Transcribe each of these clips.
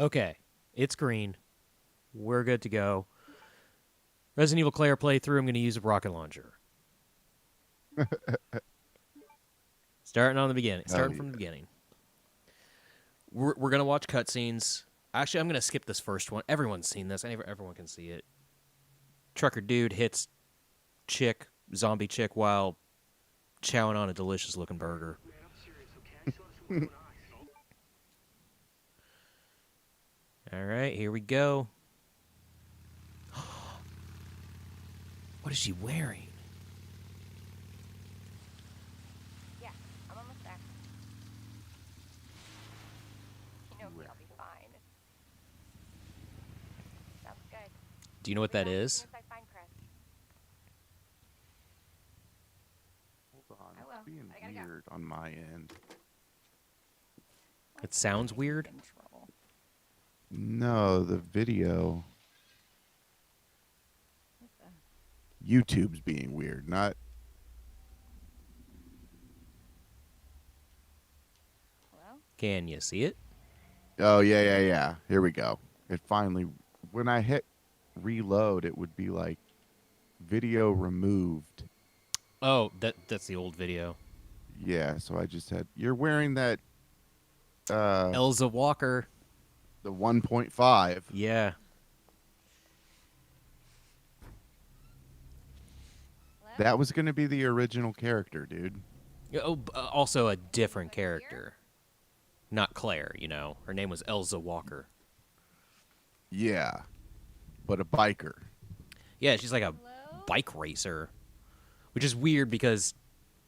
Okay, it's green. We're good to go. Resident Evil Claire playthrough, I'm going to use a rocket launcher. Starting on the beginning. Starting from the beginning. We're going to watch cutscenes. Actually, I'm going to skip this first one. Everyone's seen this. Everyone can see it. Trucker dude hits zombie chick, while chowing on a delicious-looking burger. All right, here we go. What is she wearing? Yeah, I'm almost there. You know me, I'll be fine. Sounds good. Do you know what that is? I find Chris. Hold on, I will. it's being I gotta go. weird on my end. It sounds weird. Control. No, the video. What the? YouTube's being weird, not. Hello? Can you see it? Oh, yeah. Here we go. It finally. When I hit reload, it would be like video removed. Oh, that's the old video. Yeah, so I just had. You're wearing that. Elza Walker. The 1.5. Yeah. Hello? That was going to be the original character, dude. Oh, also a different character. Not Claire, you know. Her name was Elza Walker. Yeah, but a biker. Yeah, she's like a Hello? bike racer. Which is weird because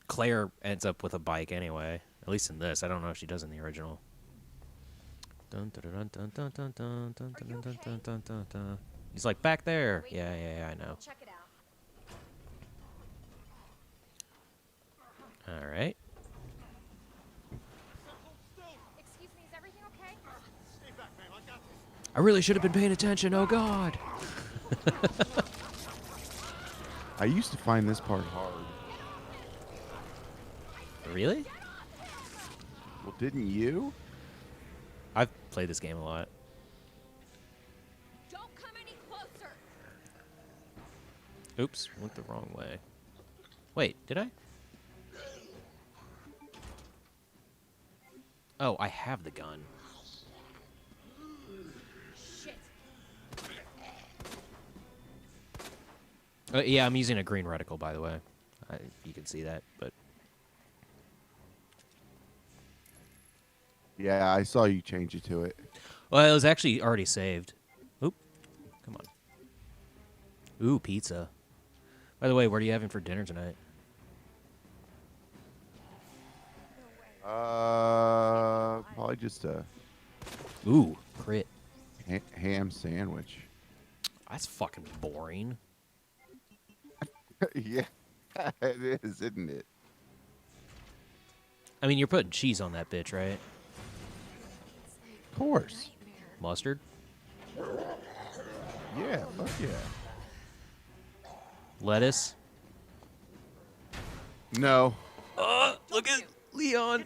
Claire ends up with a bike anyway. At least in this. I don't know if she does in the original. He's like, back there. Yeah, I know. Check it out. All right. Excuse me, is everything okay? I really should have been paying attention. Oh, God. I used to find this part hard. Really? Well, didn't you? I've played this game a lot. Don't come any closer. Oops, went the wrong way. Wait, did I? Oh, I have the gun. Shit. Yeah, I'm using a green reticle, by the way. You can see that, but... Yeah, I saw you change it to it. Well, it was actually already saved. Oop. Come on. Ooh, pizza. By the way, what are you having for dinner tonight? Probably just a Ooh, crit. ham sandwich. That's fucking boring. Yeah, it is, isn't it? I mean, you're putting cheese on that bitch, right? Of course. Mustard? Yeah, fuck yeah. Lettuce? No. Look at Leon.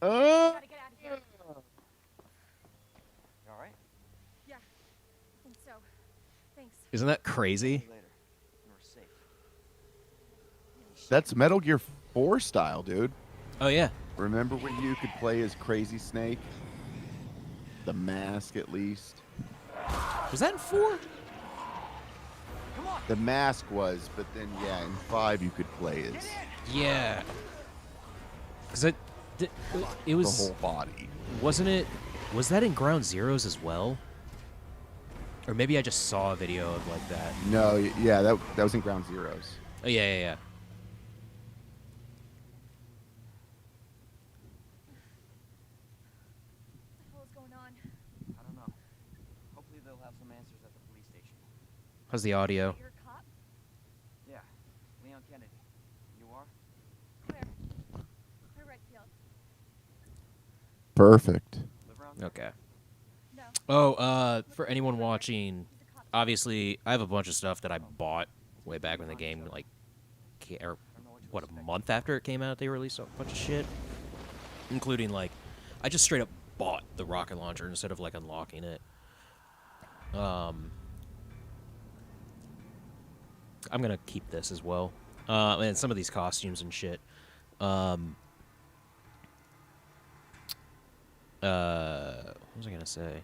Gotta get out of here. You all right? Yeah, I think so. Thanks. Isn't that crazy? Later. We're safe. That's Metal Gear 4 style, dude. Oh, yeah. Remember when you could play as Crazy Snake? The mask, at least. Was that in 4? The mask was, but then, yeah, in 5 you could play as Yeah. Because it the was... whole body. Wasn't it... Was that in Ground Zeroes as well? Or maybe I just saw a video of like that. No, yeah, that was in Ground Zeroes. Oh, yeah. What the hell is going on? I don't know. Hopefully they'll have some answers at the police station. How's the audio? You're a cop? Yeah. Leon Kennedy. You are? Claire. Claire Redfield. Perfect. Live around here? Okay. No. Oh, for anyone watching, obviously, I have a bunch of stuff that I bought way back when the game, like, what, a month after it came out, they released a bunch of shit, including like, I just straight up bought the rocket launcher instead of like unlocking it. I'm gonna keep this as well, and some of these costumes and shit. What was I gonna say?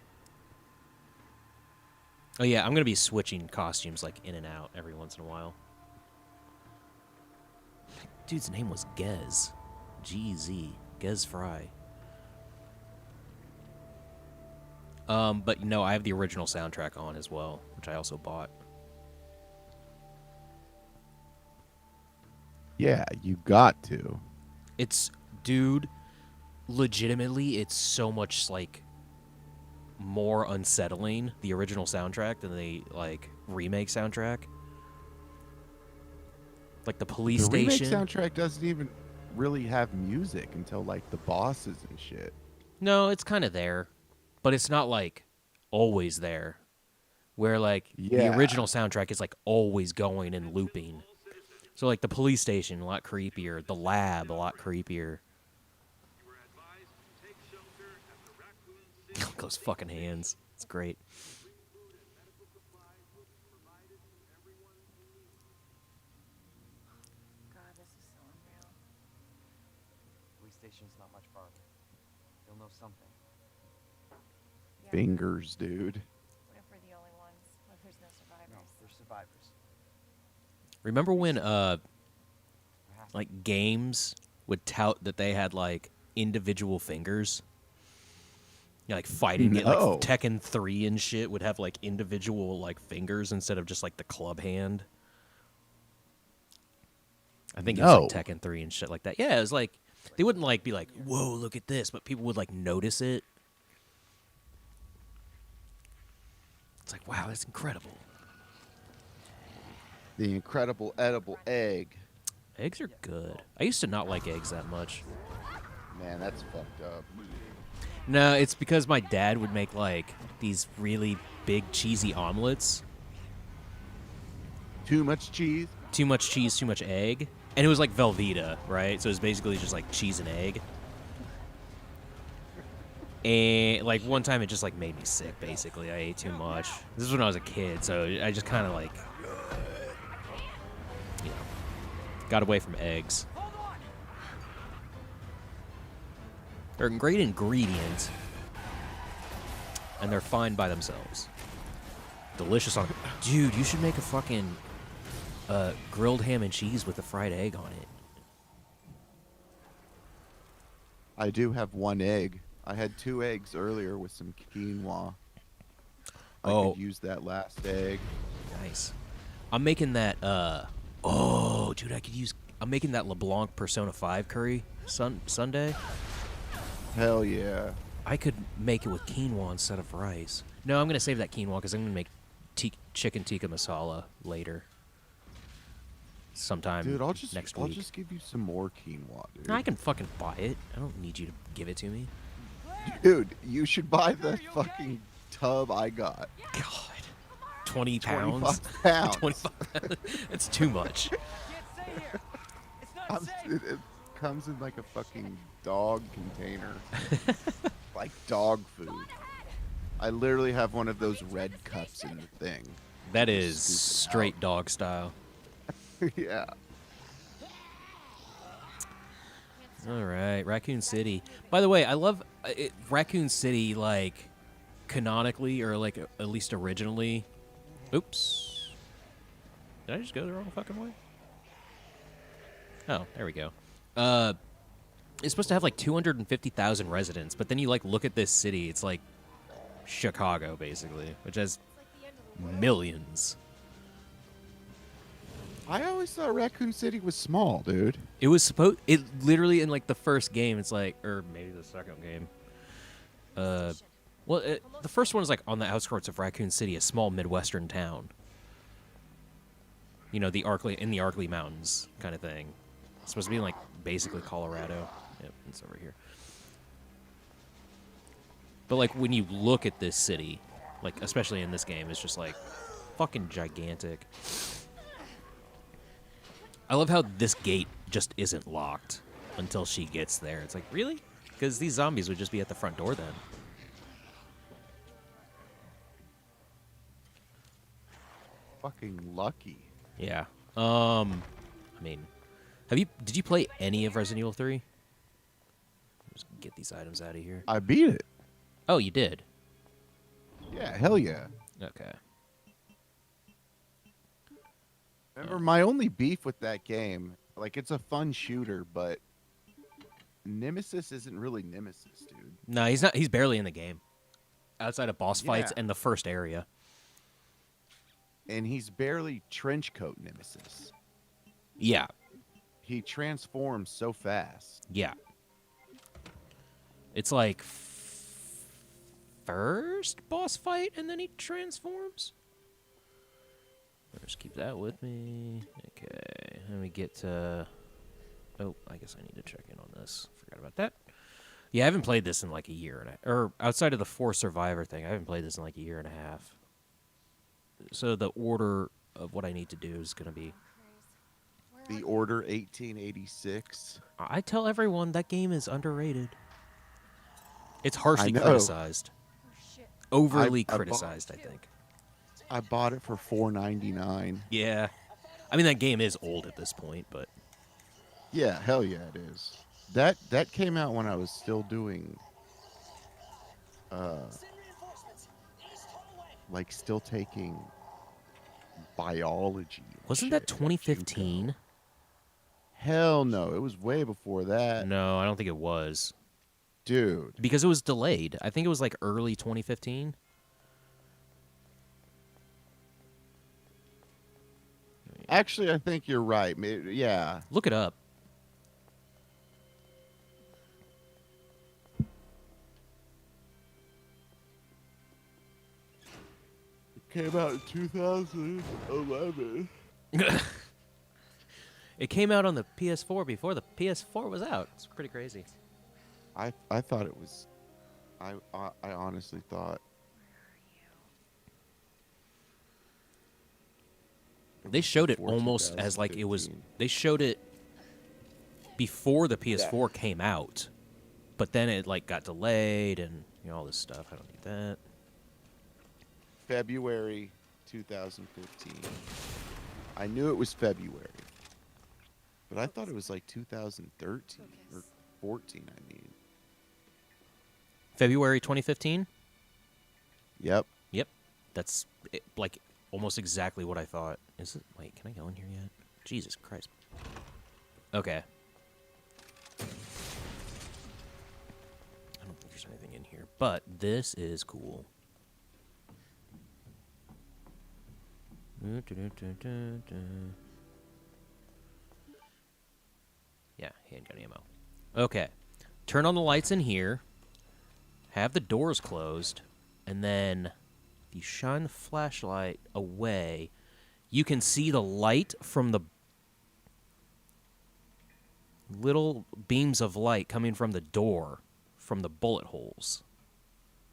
Oh yeah, I'm gonna be switching costumes like in and out every once in a while. Dude's name was Gez. G-Z. Gez Fry. But no, I have the original soundtrack on as well, which I also bought. Yeah, you got to. It's, dude, legitimately, it's so much, like, more unsettling, the original soundtrack, than the, like, remake soundtrack. Like, the police The remake station. soundtrack doesn't even really have music until, like, the bosses and shit. No, it's kind of there. But it's not, like, always there. Where, like, the Yeah. original soundtrack is, like, always going and looping. So, like, the police station, a lot creepier. The lab, a lot creepier. Those fucking hands. It's great. God, this is so unreal. Police station's not much farther. They'll know something. Yeah, Fingers, dude. what if we're the only ones? What if there's no survivors? No, they're survivors. Remember when, There has to like, games would tout that they had, like, individual fingers? You know, like, fighting, like, No. Tekken 3 and shit would have, like, individual, like, fingers instead of just, like, the club hand. I think it was, like, Tekken 3 and shit like that. Yeah, it was, like, they wouldn't, like, be like, whoa, look at this, but people would, like, notice it. It's like, wow, that's incredible. The incredible edible egg. Eggs are good. I used to not like eggs that much. Man, that's fucked up. No, it's because my dad would make, like, these really big cheesy omelets. Too much cheese? Too much cheese, too much egg. And it was like Velveeta, right? So it was basically just like cheese and egg. And like one time it just like made me sick, basically. I ate too much. This is when I was a kid, so I just kind of like, you know, got away from eggs. They're a great ingredient, and they're fine by themselves. Delicious on, dude. You should make a fucking grilled ham and cheese with a fried egg on it. I do have one egg. I had 2 eggs earlier with some quinoa. I could use that last egg. Nice. I'm making that. Oh, dude, I could use. I'm making that LeBlanc Persona 5 curry Sunday. Hell yeah. I could make it with quinoa instead of rice. No, I'm gonna save that quinoa because I'm gonna make chicken tikka masala later. Sometime Dude, I'll just next week. I'll just give you some more quinoa, dude. No, I can fucking buy it. I don't need you to give it to me. Dude, you should buy the fucking tub I got. God, 20 pounds. 25 pounds. 25 pounds. That's too much. Can't stay here. It's not safe. It comes in like a fucking dog container. Like dog food. I literally have one of those red cups in the thing. That Just is scoop it straight dog style. Yeah. All right, Raccoon City. By the way, I love Raccoon City, like, canonically, or, like, at least originally. Oops. Did I just go the wrong fucking way? Oh, there we go. It's supposed to have, like, 250,000 residents, but then you, like, look at this city, it's like Chicago, basically, which has millions. I always thought Raccoon City was small, dude. It was supposed. It literally in like the first game. It's like, or maybe the second game. Well, the first one is like on the outskirts of Raccoon City, a small midwestern town. You know, the Arkley Mountains kind of thing. It's supposed to be in like basically Colorado. Yep, it's over here. But like when you look at this city, like especially in this game, it's just like fucking gigantic. I love how this gate just isn't locked until she gets there. It's like, really? Because these zombies would just be at the front door then. Fucking lucky. Yeah. I mean, did you play any of Resident Evil 3? Just get these items out of here. I beat it. Oh, you did? Yeah, hell yeah. Okay. Remember, my only beef with that game, like, it's a fun shooter, but Nemesis isn't really Nemesis, dude. No, he's not. He's barely in the game. Outside of boss fights Yeah. and the first area. And he's barely trenchcoat Nemesis. Yeah. He transforms so fast. Yeah. It's like first boss fight and then he transforms. Just keep that with me. Okay. Let me get to... Oh, I guess I need to check in on this. Forgot about that. Yeah, I haven't played this in like a year and or outside of the 4 Survivor thing, I haven't played this in like a year and a half. So the order of what I need to do is going to be... The Order 1886. I tell everyone that game is underrated. It's harshly I know. criticized. Oh, shit. Overly I criticized, I think. I bought it for $4.99. Yeah. I mean, that game is old at this point, but... Yeah, hell yeah, it is. That came out when I was still doing, like, still taking biology. and Wasn't shit that at 2015? JUCO. Hell no, it was way before that, No, I don't think it was. dude. Because it was delayed. I think it was like early 2015. Actually, I think you're right. Yeah, Look it up. it came out in 2011. It came out on the PS4 before the PS4 was out. It's pretty crazy. I thought it was. I honestly thought. They showed it before almost as like it was... 2015. They showed it before the PS4 came out. But then it like got delayed and all this stuff. I don't need that. February 2015. I knew it was February, but I thought it was like 2013 or 14. I mean, February 2015? yep. Yep. That's like almost exactly what I thought. Is it? Wait, can I go in here yet? Jesus Christ. Okay. I don't think there's anything in here, but this is cool. Yeah, handgun ammo. Okay. Turn on the lights in here. Have the doors closed. And then if you shine the flashlight away, you can see the light from the little beams of light coming from the door from the bullet holes.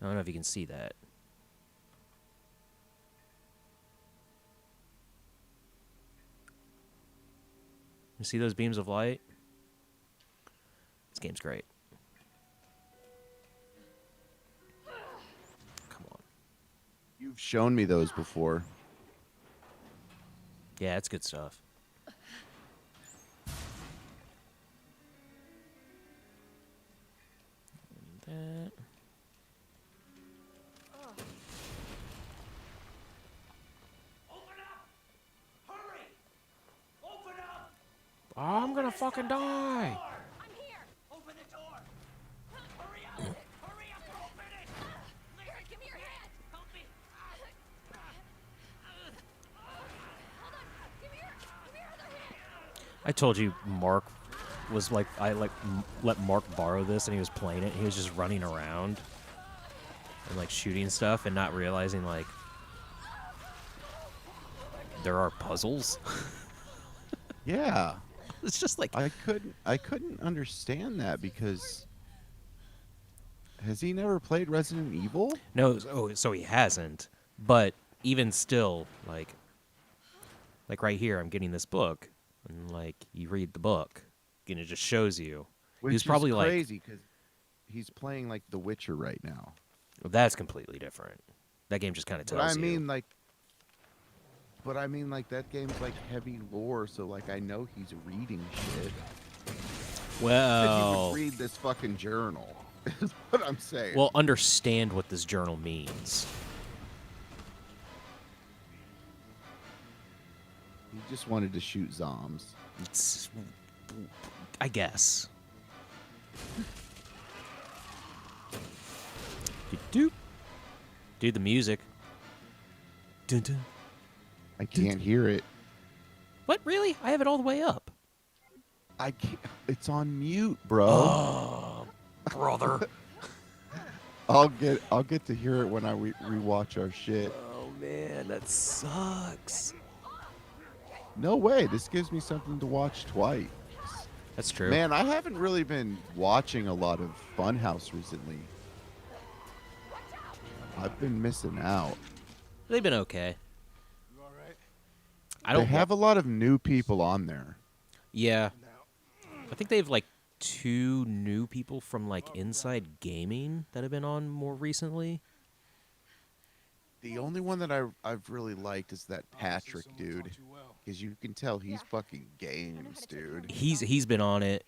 I don't know if you can see that. You see those beams of light? This game's great. Come on. You've shown me those before. Yeah, it's good stuff. That. I'm gonna fucking die. I'm here. Open the door! Hurry up! Hurry up and open it! Here, give me your hand. Help me! Hold on. Give me your other hand. I told you Mark was like, I let Mark borrow this and he was playing it. He was just running around and like shooting stuff and not realizing like there are puzzles. Yeah. It's just like I couldn't understand that because has he never played Resident Evil? no, so he hasn't. But even still, like right here, I'm getting this book, and like you read the book, and it just shows you. Which He was is probably like, crazy because he's playing like The Witcher right now. well, that's completely different. That game just kind of But tells I you. mean, like, that game's like heavy lore, so like I know he's reading shit. That he Well, would read this fucking journal. Is what I'm saying. well, understand what this journal means. He just wanted to shoot zombs. It's, I guess. Doop. Dude, the music. Dun, dun. I can't hear it. What, really? I have it all the way up. I can't. It's on mute, bro. Oh, brother. I'll get to hear it when I rewatch our shit. Oh, man, that sucks. No way. This gives me something to watch twice. That's true. Man, I haven't really been watching a lot of Funhouse recently. I've been missing out. They've been okay. You all right? I don't They have a lot of new people on there. Yeah. I think they have like 2 new people from like Inside Gaming that have been on more recently. The only one that I've really liked is that Patrick dude, because you can tell he's fucking games, dude. He's been on it.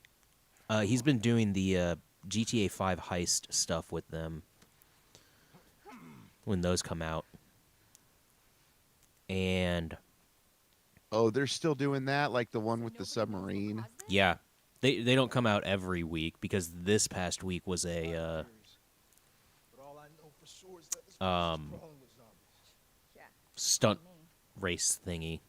He's been doing the GTA 5 heist stuff with them when those come out. And Oh, they're still doing that, like the one with the submarine. yeah, they don't come out every week because this past week was a stunt race thingy.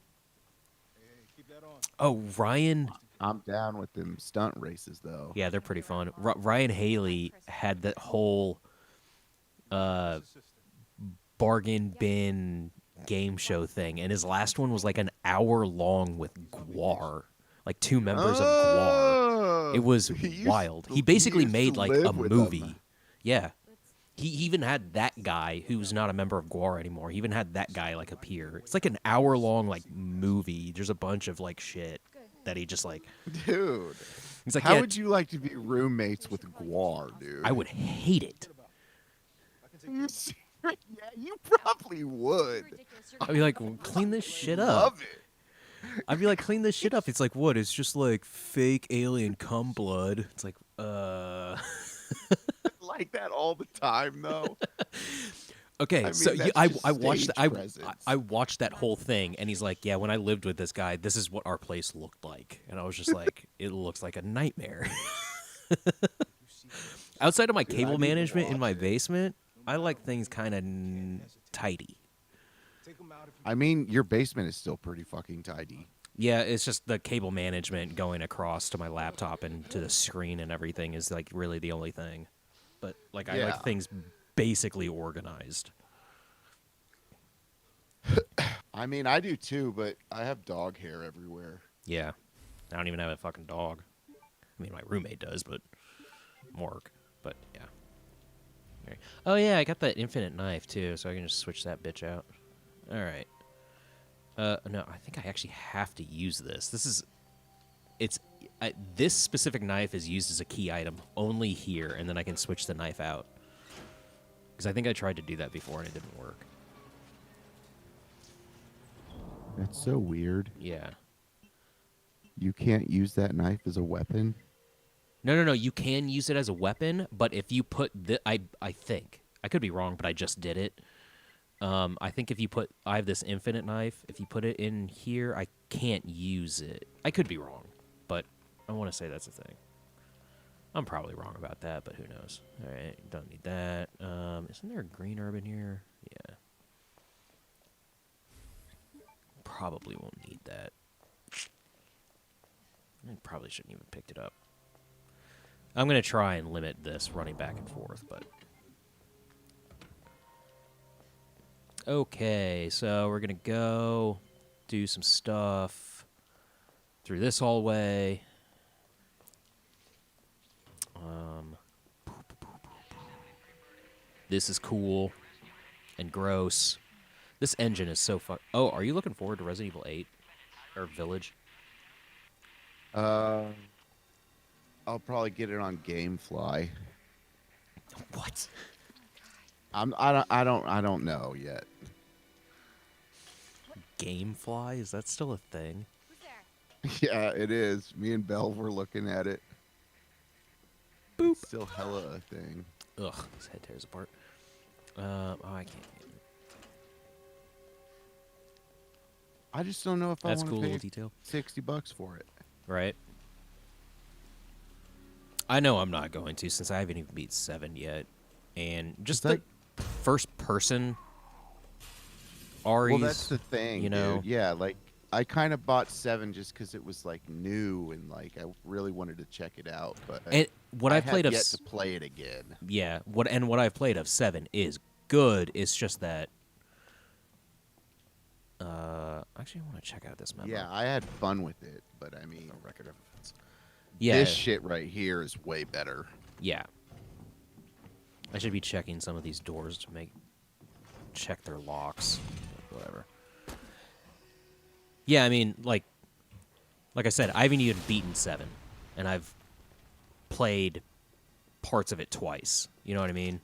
Oh, Ryan. I'm down with them stunt races though. Yeah, they're pretty fun. Ryan Haley had that whole bargain bin game show thing, and his last one was like an hour long with Guar, like 2 members of Guar. It was wild. He basically made like a movie. Yeah. He even had that guy who's not a member of Guar anymore. He even had that guy like appear. It's like an hour long like movie. There's a bunch of like shit that he just like. Dude, He's like, how yeah, would you like to be roommates with Guar, dude? I would hate it. Yeah, you probably would. I'd be like, clean this shit up. Love it. I'd be like, clean this shit up. It's like, what? It's just like fake alien cum blood. It's like, Like that all the time, though. Okay, I mean, so that's I just watched stage I presence. I watched that whole thing, and he's like, yeah, when I lived with this guy, this is what our place looked like, and I was just like, it looks like a nightmare. Outside of my Dude, I cable need to management in watch my it. basement, I like things kind of tidy. I mean, your basement is still pretty fucking tidy. Yeah, it's just the cable management going across to my laptop and to the screen and everything is like really the only thing. But like I Yeah. like things basically organized. I mean, I do too, but I have dog hair everywhere. Yeah. I don't even have a fucking dog. I mean, my roommate does, but Mark. But yeah. Alright. Oh yeah, I got that infinite knife too, so I can just switch that bitch out. All right. No, I think I actually have to use this. This specific knife is used as a key item only here, and then I can switch the knife out. Because I think I tried to do that before and it didn't work. That's so weird. Yeah. You can't use that knife as a weapon. No. You can use it as a weapon, but if you put I think I could be wrong, but I just did it. I think I have this infinite knife. If you put it in here, I can't use it. I could be wrong, but I want to say that's a thing. I'm probably wrong about that, but who knows? All right, don't need that. Isn't there a green herb in here? Yeah. Probably won't need that. I probably shouldn't even picked it up. I'm going to try and limit this running back and forth, but... Okay, so we're going to go do some stuff through this hallway. This is cool and gross. This engine is so Oh, are you looking forward to Resident Evil 8? Or Village? Uh, I'll probably get it on GameFly. What? I don't know yet. Gamefly? Is that still a thing? Who's there? Yeah, it is. Me and Belle were looking at it. Boop. It's still hella a thing. Ugh, his head tears apart. Oh, I can't. I just don't know if I That's want cool to little pay detail. $60 for it. Right. I know I'm not going to since I haven't even beat 7 yet. And just It's the first person Ari's, Well, that's the thing, you know. dude. Yeah, like I kind of bought 7 just because it was like new and like I really wanted to check it out. But And what I I've played have of yet to play it again. yeah, what I've played of 7 is good. It's just that actually I want to check out this memo. Yeah, I had fun with it, but I mean, A record of events. Yeah. this shit right here is way better. Yeah. I should be checking some of these doors to check their locks. Whatever. Yeah, I mean, like I said, I haven't even beaten 7, and I've played parts of it twice. You know what I mean?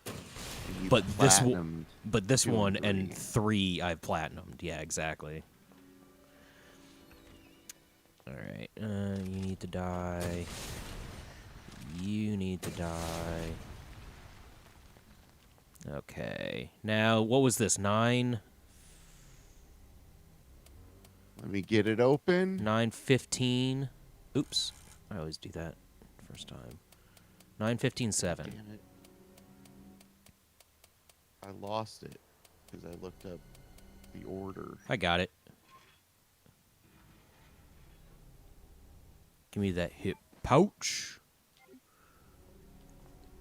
And you But this platinumed But this 2 and one and 3. 3 I've platinumed. Yeah, exactly. All right. You need to die. You need to die. Okay. Now, what was this? 9? Let me get it open. 9:15. Oops. I always do that first time. 9:15:7. Damn it. I lost it because I looked up the order. I got it. Give me that hip pouch.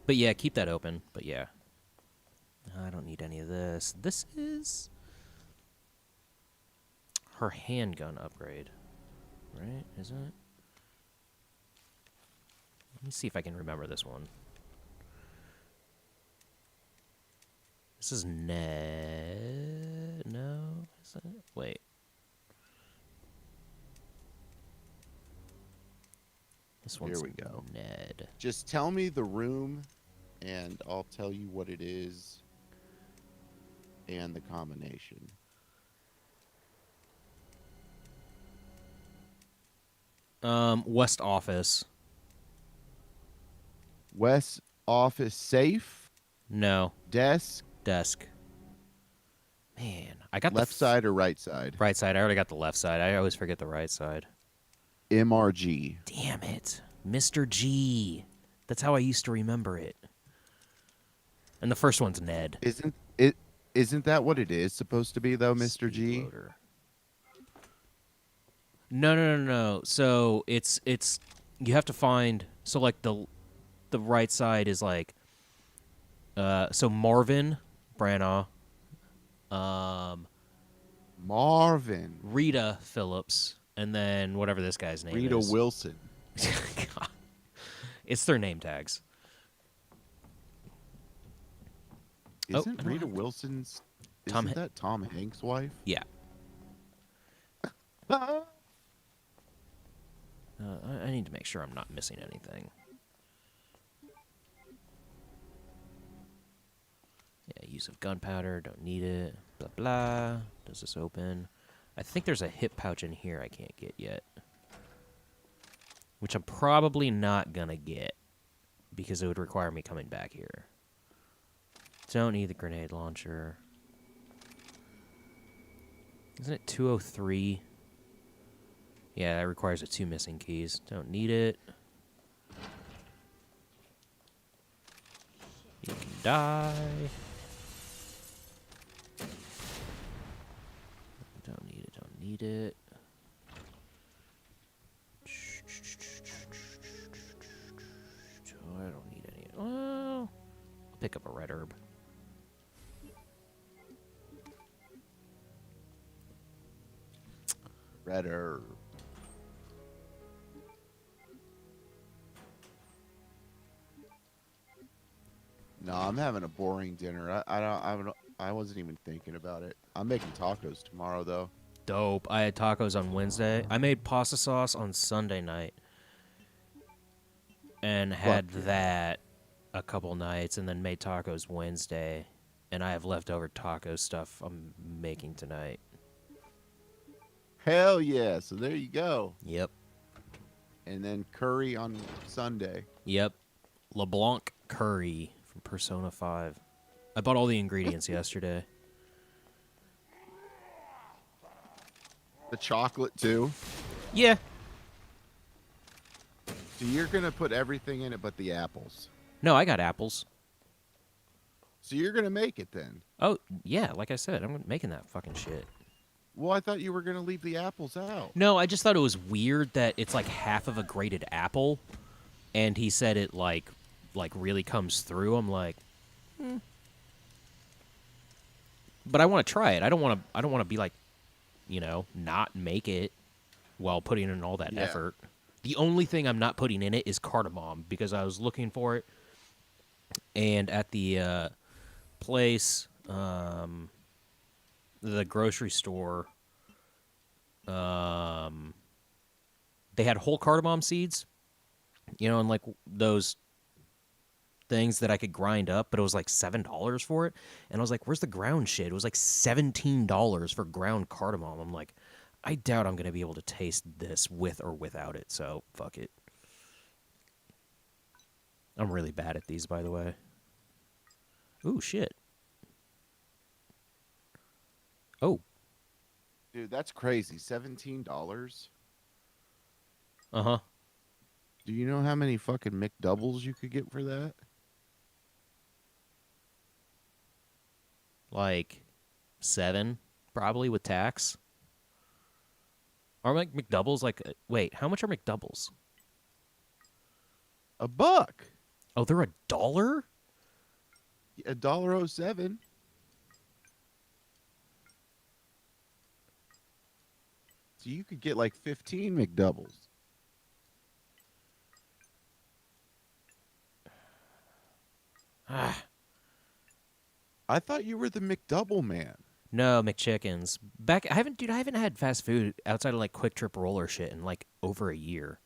But yeah, keep that open. But yeah. I don't need any of this. This is her handgun upgrade. Right? Isn't it? Let me see if I can remember this one. This is Ned. No? Is it? Wait. This one's Here we go. Ned. Just tell me the room, and I'll tell you what it is and the combination. West office. West office safe, No. desk, Desk. Man, I got left the side or right side? right side. I already got the left side. I always forget the right side. MRG. Damn it. Mr. G. That's how I used to remember it. And the first one's Ned. Isn't that what it is supposed to be though, Mr. G? Loader. No. So it's you have to find so like the right side is like so Marvin Branagh, Marvin. Rita Phillips, and then whatever this guy's name Rita is. Wilson. God. It's their name tags. I Isn't don't Rita have- Wilson's? Tom Isn't that Tom Hanks' wife? Yeah. I need to make sure I'm not missing anything. Yeah, use of gunpowder, don't need it. Blah, blah. Does this open? I think there's a hip pouch in here I can't get yet. Which I'm probably not gonna get. Because it would require me coming back here. Don't need the grenade launcher. Isn't it 203? Yeah, that requires the 2 missing keys. Don't need it. You can die. Don't need it, don't need it. I don't need any. Well, I'll pick up a red herb. Red herb. No, I'm having a boring dinner. I wasn't even thinking about it. I'm making tacos tomorrow though. dope. I had tacos on Wednesday. I made pasta sauce on Sunday night. And had Fuck yeah. that a couple nights, and then made tacos Wednesday. And I have leftover taco stuff I'm making tonight. Hell yeah. So there you go. Yep. And then curry on Sunday. Yep. LeBlanc curry from Persona 5. I bought all the ingredients yesterday. The chocolate too. Yeah. So you're gonna put everything in it but the apples. No, I got apples. So you're gonna make it then. Oh, yeah, like I said, I'm making that fucking shit. Well, I thought you were gonna leave the apples out. No, I just thought it was weird that it's like half of a grated apple, and he said it like really comes through. I'm like, but I want to try it. I don't want to be like, not make it while putting in all that Yeah. effort. The only thing I'm not putting in it is cardamom because I was looking for it, and at the place, the grocery store, they had whole cardamom seeds, and like those things that I could grind up, but it was like $7 for it. And I was like, where's the ground shit? It was like $17 for ground cardamom. I'm like, I doubt I'm going to be able to taste this with or without it, so fuck it. I'm really bad at these, by the way. Ooh, shit. Oh. Dude, that's crazy. $17. Uh-huh. Do you know how many fucking McDoubles you could get for that? Like 7, probably, with tax. Are like McDoubles like... wait, how much are McDoubles? $1. Oh, they're $1? $1.07. So you could get like 15 McDoubles. Ah. I thought you were the McDouble man. No, McChickens. I haven't had fast food outside of like Quick Trip roller shit in like over a year.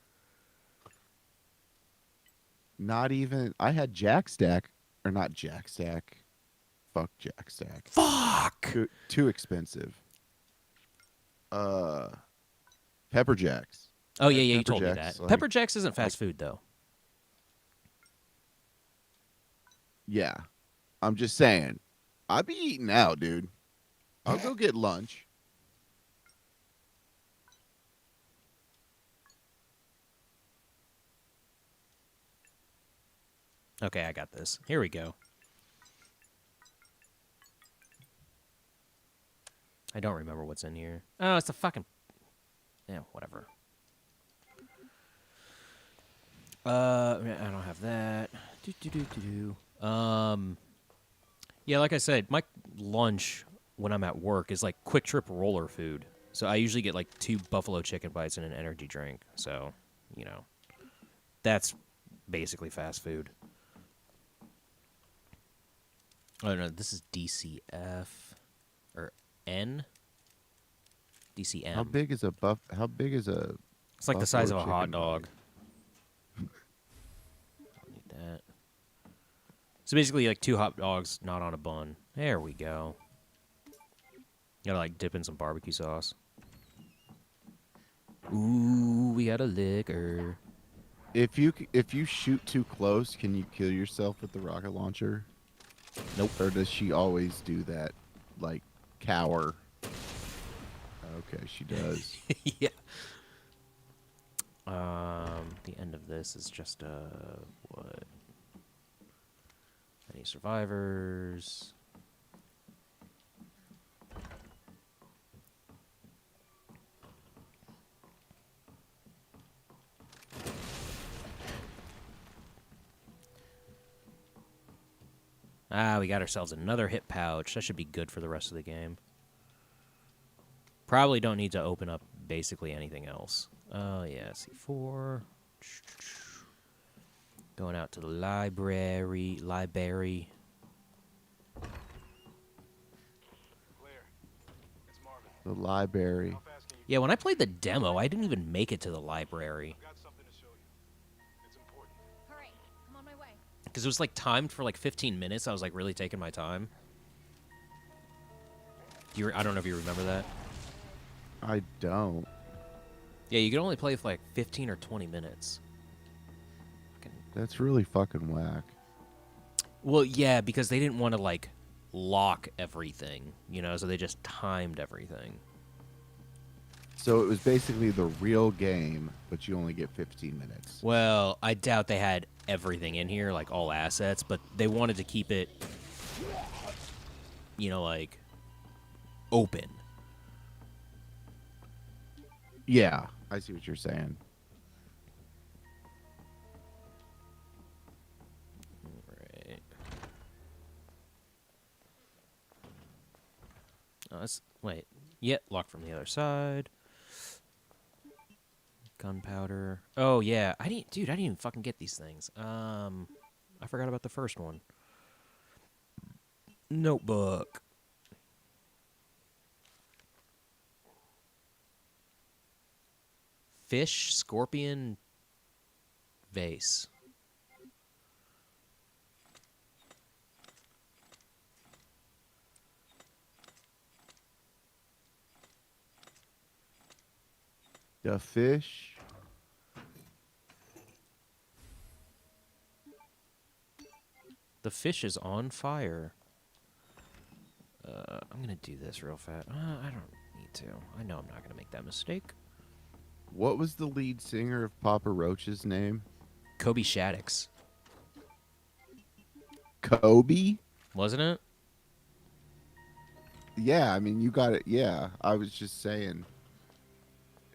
Not even. I had Jack Stack, or not Jack Stack. Fuck Jack Stack. Fuck. Too expensive. Pepper Jacks. Oh yeah, you Pepper told me Jacks, that. like- Pepper Jacks isn't fast food though. Yeah, I'm just saying. I'd be eating out, dude. I'll go get lunch. Okay, I got this. Here we go. I don't remember what's in here. Oh, it's a fucking... yeah, whatever. I don't have that. Yeah, like I said, my lunch when I'm at work is like Quick Trip roller food. So I usually get like 2 buffalo chicken bites and an energy drink. So, that's basically fast food. Oh no, this is DCF or N. DCM. How big is a How big is a? It's like the size of a buffalo hot chicken dog. bite? Don't need that. So basically, like 2 hot dogs, not on a bun. There we go. Gotta like dip in some barbecue sauce. Ooh, we got a liquor. If you shoot too close, can you kill yourself with the rocket launcher? Nope. Or does she always do that, like cower? Okay, she does. Yeah. The end of this is just what? Any survivors? Ah, we got ourselves another hit pouch. That should be good for the rest of the game. Probably don't need to open up basically anything else. Oh, yeah, C4. Going out to the library. Clear. It's Marvin. The library. Yeah, when I played the demo, I didn't even make it to the library. All right, I'm on my way. Because it was like timed for like 15 minutes. I was like really taking my time. I don't know if you remember that. I don't. Yeah, you could only play for like 15 or 20 minutes. That's really fucking whack. Well, yeah, because they didn't want to like lock everything, you know, so they just timed everything. So it was basically the real game, but you only get 15 minutes. Well, I doubt they had everything in here, like all assets, but they wanted to keep it, you know, like open. Yeah, I see what you're saying. Right. Oh, wait. Yeah, locked from the other side. Gunpowder. Oh yeah, I didn't even fucking get these things. I forgot about the first one. Notebook. Fish, scorpion, vase. The fish. The fish is on fire. I'm gonna do this real fast. I don't need to. I know I'm not gonna make that mistake. What was the lead singer of Papa Roach's name? Kobe Shaddix. Kobe? Wasn't it? Yeah, I mean, you got it. Yeah, I was just saying.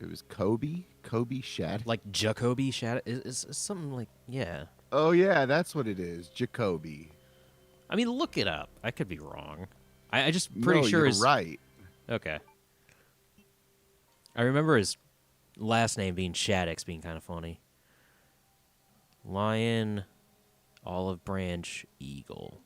It was Kobe? Kobe Shaddix? Like Jacoby Shaddix? Is something like, yeah. Oh, yeah, that's what it is. Jacoby. I mean, look it up. I could be wrong. I just pretty No, sure you're is right. Okay. I remember his last name being Shaddix being kind of funny. Lion, olive branch, eagle.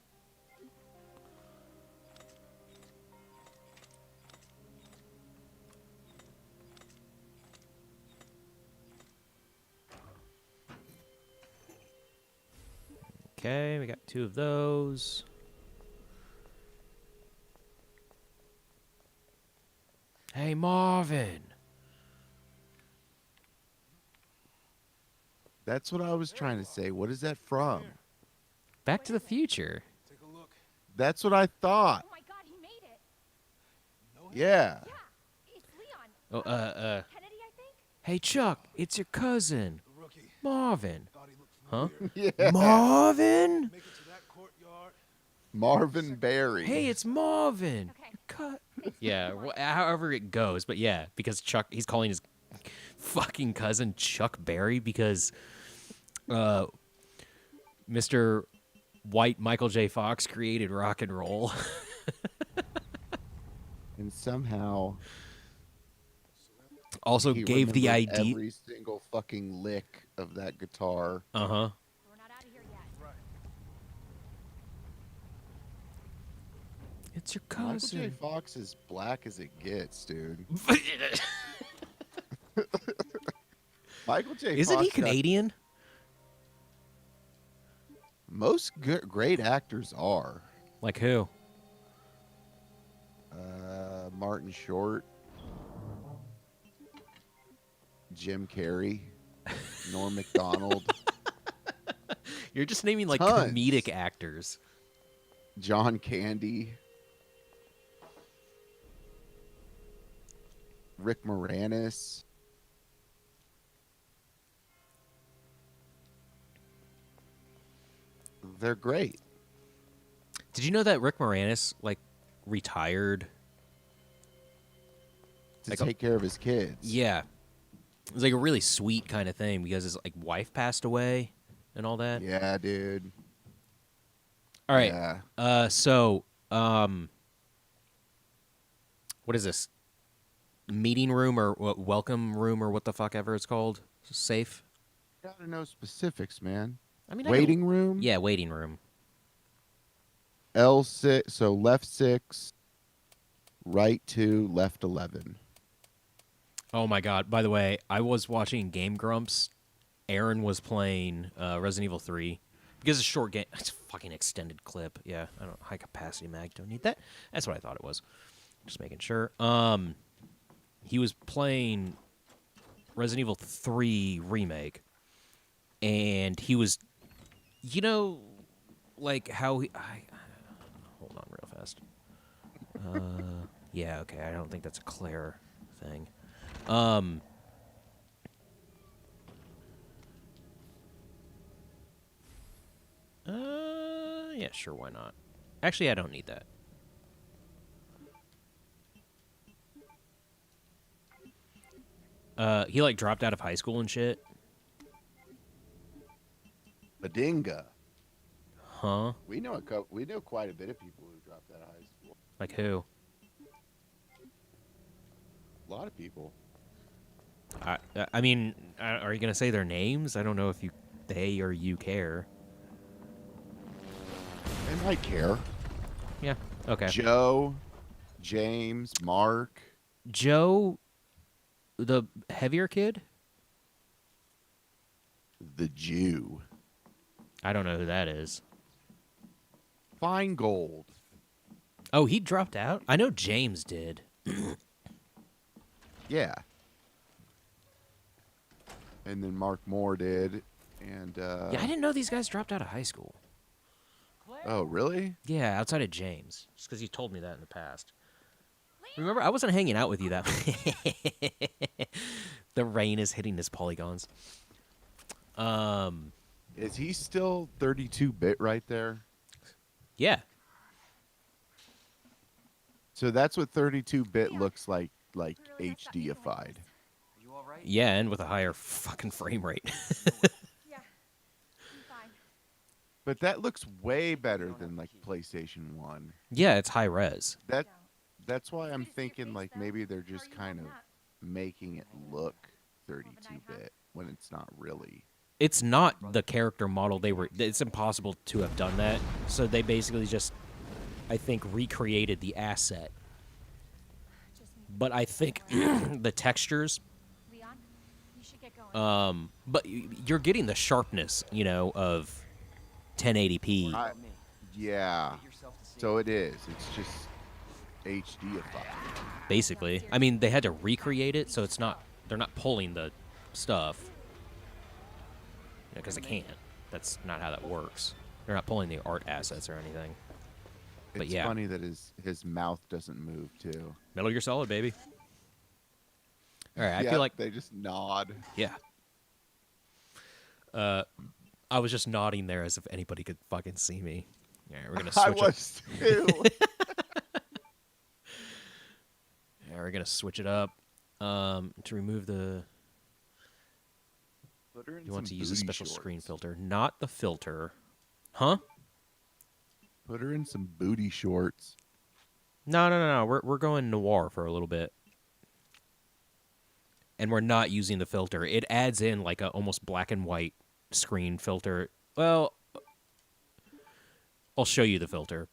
Okay, we got 2 of those. Hey, Marvin. That's what I was trying to say. What is that from? Back to the Future. That's what I thought. Oh my God, he made it. Yeah. Yeah, it's Leon. Oh, Kennedy, I think. Hey, Chuck, it's your cousin, Marvin. Huh? Yeah. Marvin? Marvin Berry. Hey, it's Marvin. Okay. Cut. Yeah, however it goes, but yeah, because Chuck, he's calling his fucking cousin Chuck Berry because Mr. White Michael J. Fox created rock and roll. And somehow Also he gave the remembered idea. every single fucking lick of that guitar. Uh-huh. We're not out of here yet. It's your Michael J. cousin. Fox is black as it gets, dude. Michael J. Isn't Fox he got- Canadian? Most great actors are. Like who? Martin Short, Jim Carrey, Norm Macdonald, You're just naming like Tons. comedic actors. John Candy, Rick Moranis. They're great. Did you know that Rick Moranis like retired? To Like take care of his kids. Yeah. It was like a really sweet kind of thing because his like wife passed away and all that. Yeah, dude. All right. Yeah. What is this? Meeting room or welcome room or what the fuck ever it's called? Safe? Gotta know specifics, man. I mean, Waiting room? Yeah, waiting room. L6, so left 6, right 2, left 11. Oh my god! By the way, I was watching Game Grumps. Aaron was playing Resident Evil 3 because it's a short game. It's a fucking extended clip. Yeah, I don't high capacity mag. Don't need that. That's what I thought it was. Just making sure. He was playing Resident Evil 3 remake, and he was, you know, like how hold on real fast. Yeah, okay. I don't think that's a Claire thing. Yeah, sure, why not? Actually, I don't need that. He like dropped out of high school and shit. Badinga. Huh? We know quite a bit of people who dropped out of high school. Like who? A lot of people. I mean, are you gonna say their names? I don't know if they or you care. They might care. Yeah. Okay. Joe, James, Mark. Joe, the heavier kid. The Jew. I don't know who that is. Feingold. Oh, he dropped out? I know James did. Yeah. And then Mark Moore did. And Yeah, I didn't know these guys dropped out of high school. oh, really? Yeah, outside of James. Just because you told me that in the past. Remember, I wasn't hanging out with you that The rain is hitting his polygons. Is he still 32-bit right there? Yeah. So that's what 32-bit looks like HDified. You all right? Yeah, and with a higher fucking frame rate. Yeah. I'm fine. But that looks way better than like PlayStation 1. Yeah, it's high res. That's why I'm thinking like maybe they're just kind of making it look 32-bit when it's not really. It's not the character model they were. It's impossible to have done that. So they basically just, I think, recreated the asset. But I think the textures. Leon, you should get going. But you're getting the sharpness, you know, of 1080p. Yeah. Get yourself to see So it is. It's just HDified. Basically, I mean, they had to recreate it, so it's not. They're not pulling the stuff. Because they can't. That's not how that works. They're not pulling the art assets or anything. But It's yeah. funny that his mouth doesn't move too. Metal Gear Solid, baby. All right, I Yeah, feel like they just nod. yeah. I was just nodding there as if anybody could fucking see me. All right, we're gonna switch I up. was too. Yeah, we're gonna switch it up. To remove the. Put her in You want to some use a booty special shorts. screen filter, not the filter, huh? Put her in some booty shorts. No. We're going noir for a little bit, and we're not using the filter. It adds in like a almost black and white screen filter. Well, I'll show you the filter.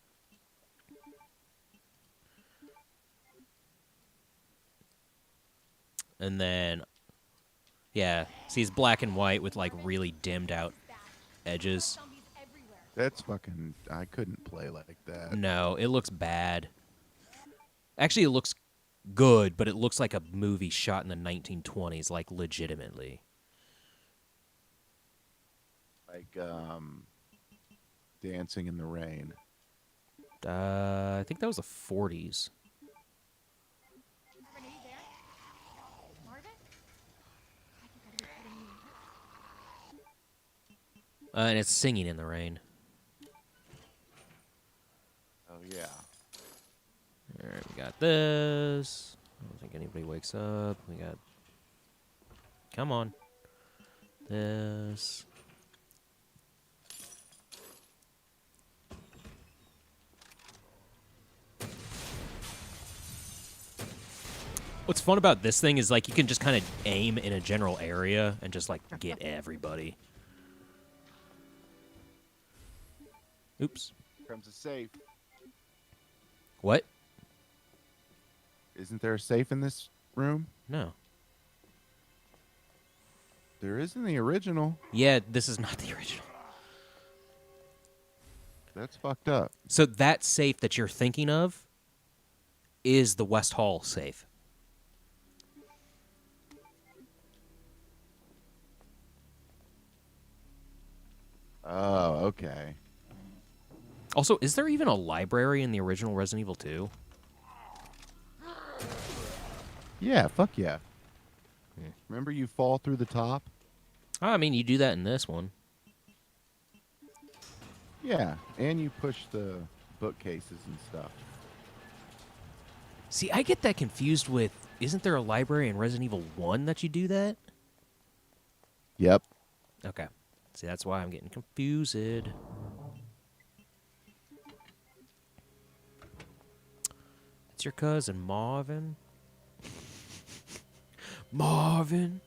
And then, yeah, see, it's black and white with like really dimmed out edges. Zombies everywhere. That's fucking. I couldn't play like that. No, it looks bad. Actually, it looks good, but it looks like a movie shot in the 1920s, like legitimately. Like Dancing in the Rain. I think that was the 40s. Renee there? Marvin? God, you gotta be kidding me. And it's Singing in the Rain. Oh yeah. All right, we got this. I don't think anybody wakes up. We got. Come on. This. What's fun about this thing is like you can just kind of aim in a general area and just like get everybody. Oops. Comes a safe. What? Isn't there a safe in this room? No. There is in the original. Yeah, this is not the original. That's fucked up. So that safe that you're thinking of is the West Hall safe. Oh, okay. Also, is there even a library in the original Resident Evil 2? Yeah, fuck yeah. Remember you fall through the top? I mean, you do that in this one. Yeah, and you push the bookcases and stuff. See, I get that confused with, isn't there a library in Resident Evil 1 that you do that? Yep. Okay. See, that's why I'm getting confused. It's your cousin, Marvin. Marvin.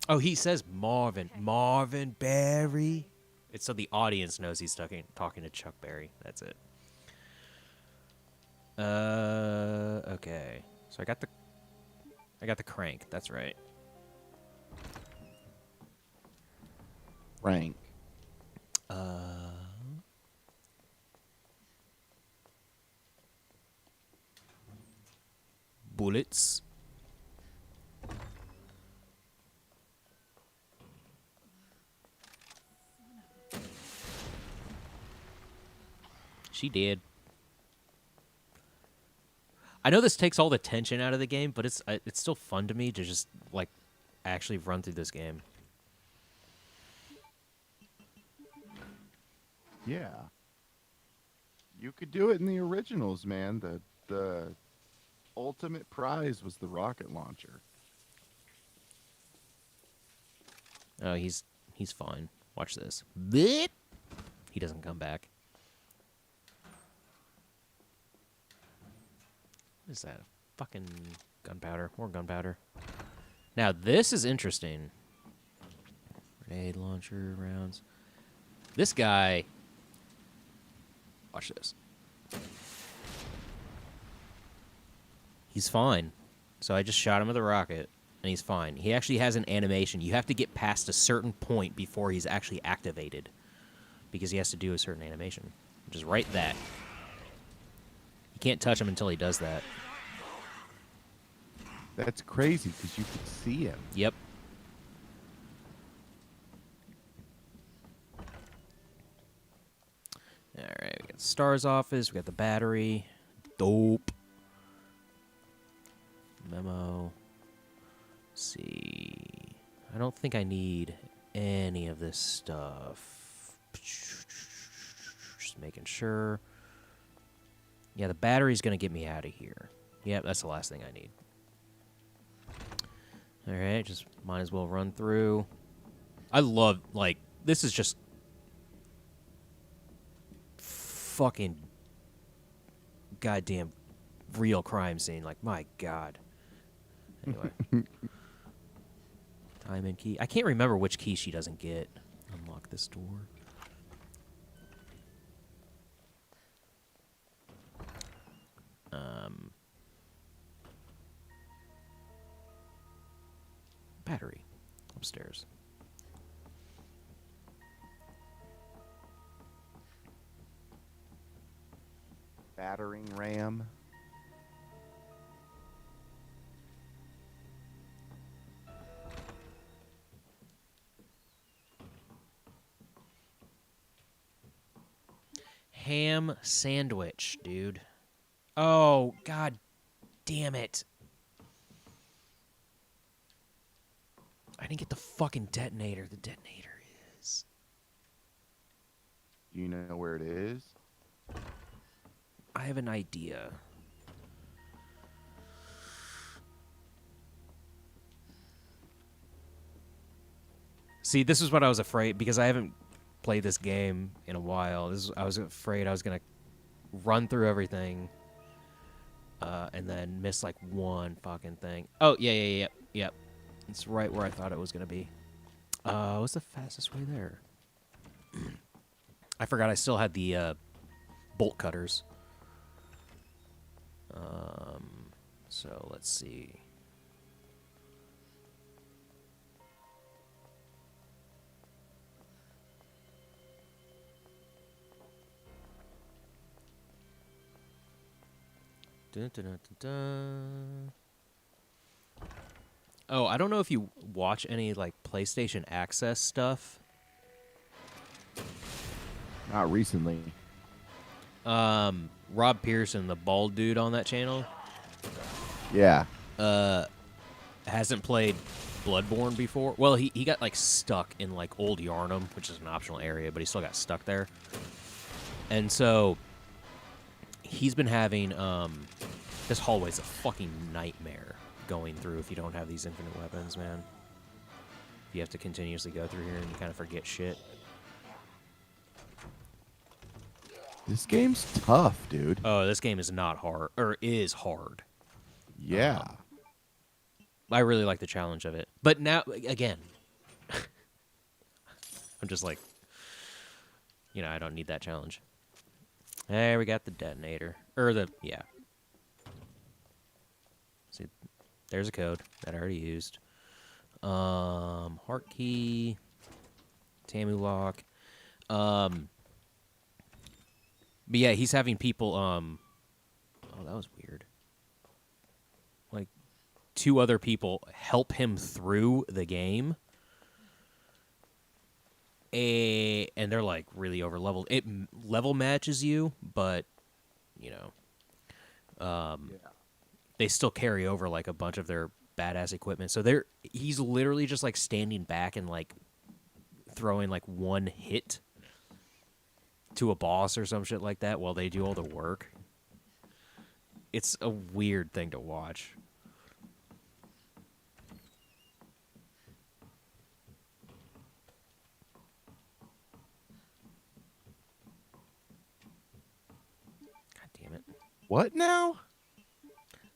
Oh, he says Marvin. Marvin Berry. It's so the audience knows he's talking to Chuck Berry. That's it. Okay. So I got the crank. That's right. Rank. Bullets. She did. I know this takes all the tension out of the game, but it's still fun to me to just like actually run through this game. Yeah. You could do it in the originals, man. The ultimate prize was the rocket launcher. Oh, he's fine. Watch this. Blip. He doesn't come back. What is that? Fucking gunpowder. More gunpowder. Now, this is interesting. Grenade launcher rounds. This guy... Watch this. He's fine. So I just shot him with a rocket, and he's fine. He actually has an animation. You have to get past a certain point before he's actually activated, because he has to do a certain animation, which is right that. You can't touch him until he does that. That's crazy because you could see him. Yep. Alright, we got Star's office, we got the battery. Dope. Memo. Let's see. I don't think I need any of this stuff. Just making sure. Yeah, the battery's going to get me out of here. Yep, that's the last thing I need. Alright, just might as well run through. I love, like, this is just fucking goddamn real crime scene. Like, my God. Anyway. Time and key. I can't remember which key she doesn't get. Unlock this door. Battery. Upstairs. Battering ram. Ham sandwich, dude. Oh, God damn it. I didn't get the fucking detonator. The detonator is... Do you know where it is? I have an idea. See, this is what I was afraid, because I haven't played this game in a while. I was afraid I was going to run through everything and then miss, like, one fucking thing. Oh, yeah. It's right where I thought it was going to be. What's the fastest way there? I forgot I still had the bolt cutters. So let's see. Dun, dun, dun, dun, dun. Oh, I don't know if you watch any like PlayStation Access stuff. Not recently. Rob Pearson, the bald dude on that channel, Yeah. hasn't played Bloodborne before. Well, he got like stuck in like Old Yarnum, which is an optional area, but he still got stuck there. And so he's been having this hallway's a fucking nightmare going through if you don't have these infinite weapons, man. You have to continuously go through here and you kind of forget shit. This game's tough, dude. Oh, this game is not hard, or is hard. Yeah. I really like the challenge of it. But now, again, I'm just like, I don't need that challenge. Hey, we got the detonator. Yeah. See, there's a code that I already used. Heart key. Tamu lock. But yeah, he's having people, oh, that was weird. Like, 2 other people help him through the game. And they're, like, really over-leveled. It level matches you, but, they still carry over, like, a bunch of their badass equipment. So he's literally just, like, standing back and, like, throwing, like, one hit to a boss or some shit like that while they do all the work. It's a weird thing to watch. God damn it. What now?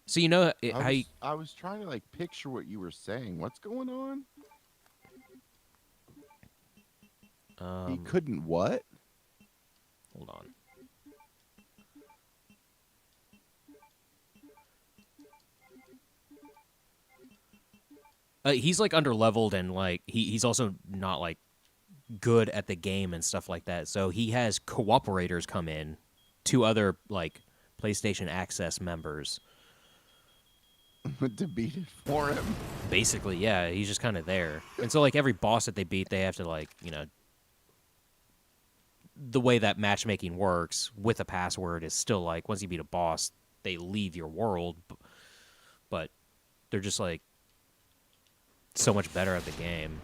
So I was trying to like picture what you were saying. What's going on? He couldn't what? Hold on. He's like under-leveled and like he's also not like good at the game and stuff like that. So he has cooperators come in, 2 other like PlayStation Access members. To beat it for him. Basically, yeah, he's just kind of there. And so like every boss that they beat, they have to like, the way that matchmaking works with a password is still like once you beat a boss, they leave your world, but they're just like so much better at the game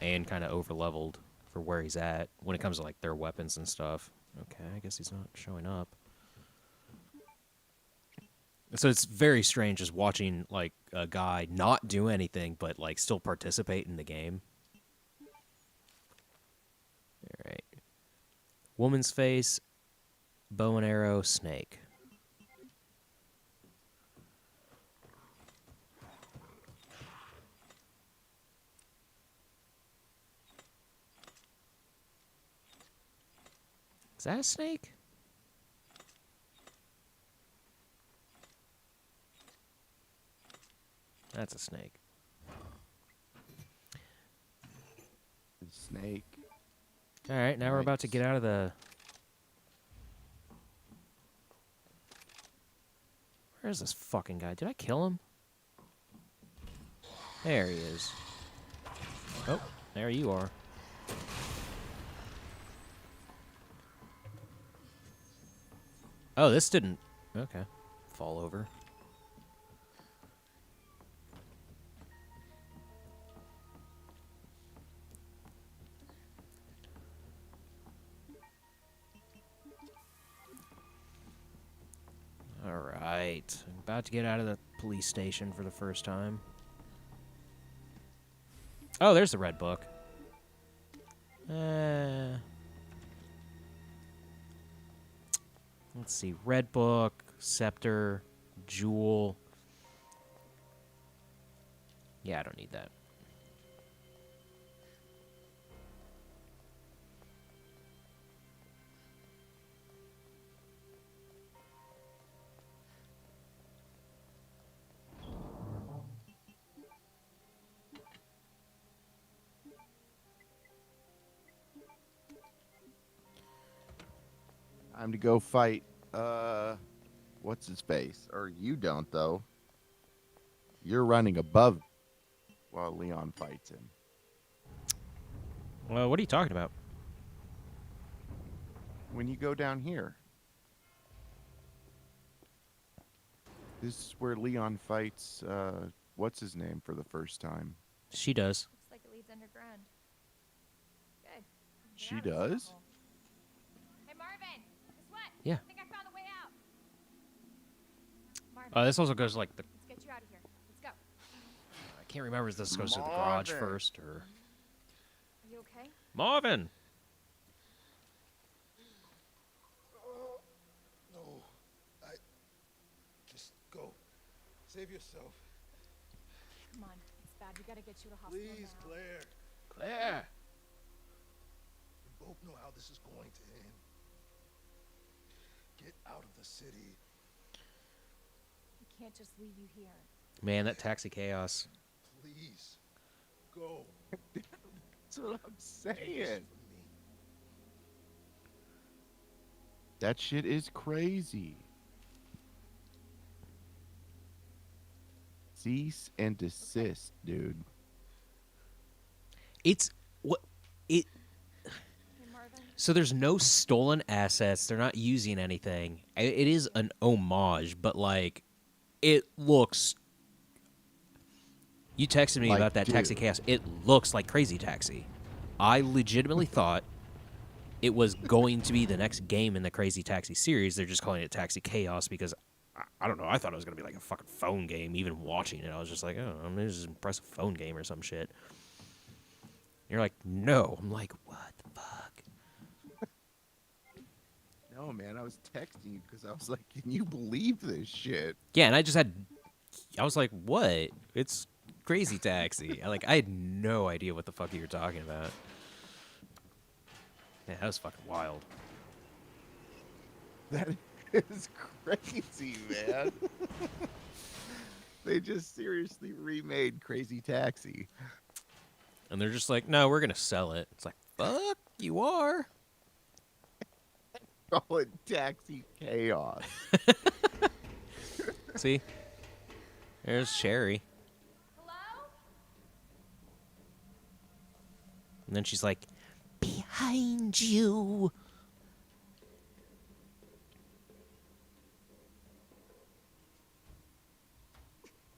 and kind of over-leveled for where he's at when it comes to like their weapons and stuff. Okay, I guess he's not showing up. So it's very strange just watching like a guy not do anything but like still participate in the game. All right. Woman's face, bow and arrow, snake. Is that a snake? That's a snake. Snake. All right, now we're about to get out of the... Where's this fucking guy? Did I kill him? There he is. Oh, there you are. Oh, this didn't... Okay. Fall over. Alright. I'm about to get out of the police station for the first time. Oh, there's the red book. Let's see. Red book, scepter, jewel. Yeah, I don't need that. Time to go fight. What's his face? Or you don't though. You're running above while Leon fights him. Well, what are you talking about? When you go down here, this is where Leon fights. What's his name for the first time? She does. Looks like it leads underground. Good. She Get out of this does? hellhole. Hey, Marvin. Guess what? Yeah. I think I found the way out. Marvin, This also goes like the. let's get you out of here. Let's go. I can't remember if this goes to the garage Marvin. first or. Are you okay? Marvin. No, I just go. Save yourself. Come on. It's bad. We gotta get you to hospital Please, now. Claire. Claire. We both know how this is going to end. Get out of the city. We can't just leave you here. Man, that taxi chaos. Please. Go. That's what I'm This saying. is for me. That shit is crazy. Cease and desist, dude. It's what it. Hey, Marvin. So there's no stolen assets. They're not using anything. It is an homage, but like, it looks. You texted me Like, about that Taxi dude. Chaos. It looks like Crazy Taxi. I legitimately thought it was going to be the next game in the Crazy Taxi series. They're just calling it Taxi Chaos because I don't know. I thought it was going to be like a fucking phone game. Even watching it, I was just like, oh, I mean, this is an impressive phone game or some shit. You're like, no. I'm like, what the fuck? No, man, I was texting you because I was like, can you believe this shit? Yeah, and I was like, what? It's Crazy Taxi. I had no idea what the fuck you were talking about. Yeah, that was fucking wild. That is crazy, man. They just seriously remade Crazy Taxi. And they're just like, no, we're going to sell it. It's like, fuck, you are. Call it Taxi Chaos. See? There's Sherry. Hello? And then she's like, behind you.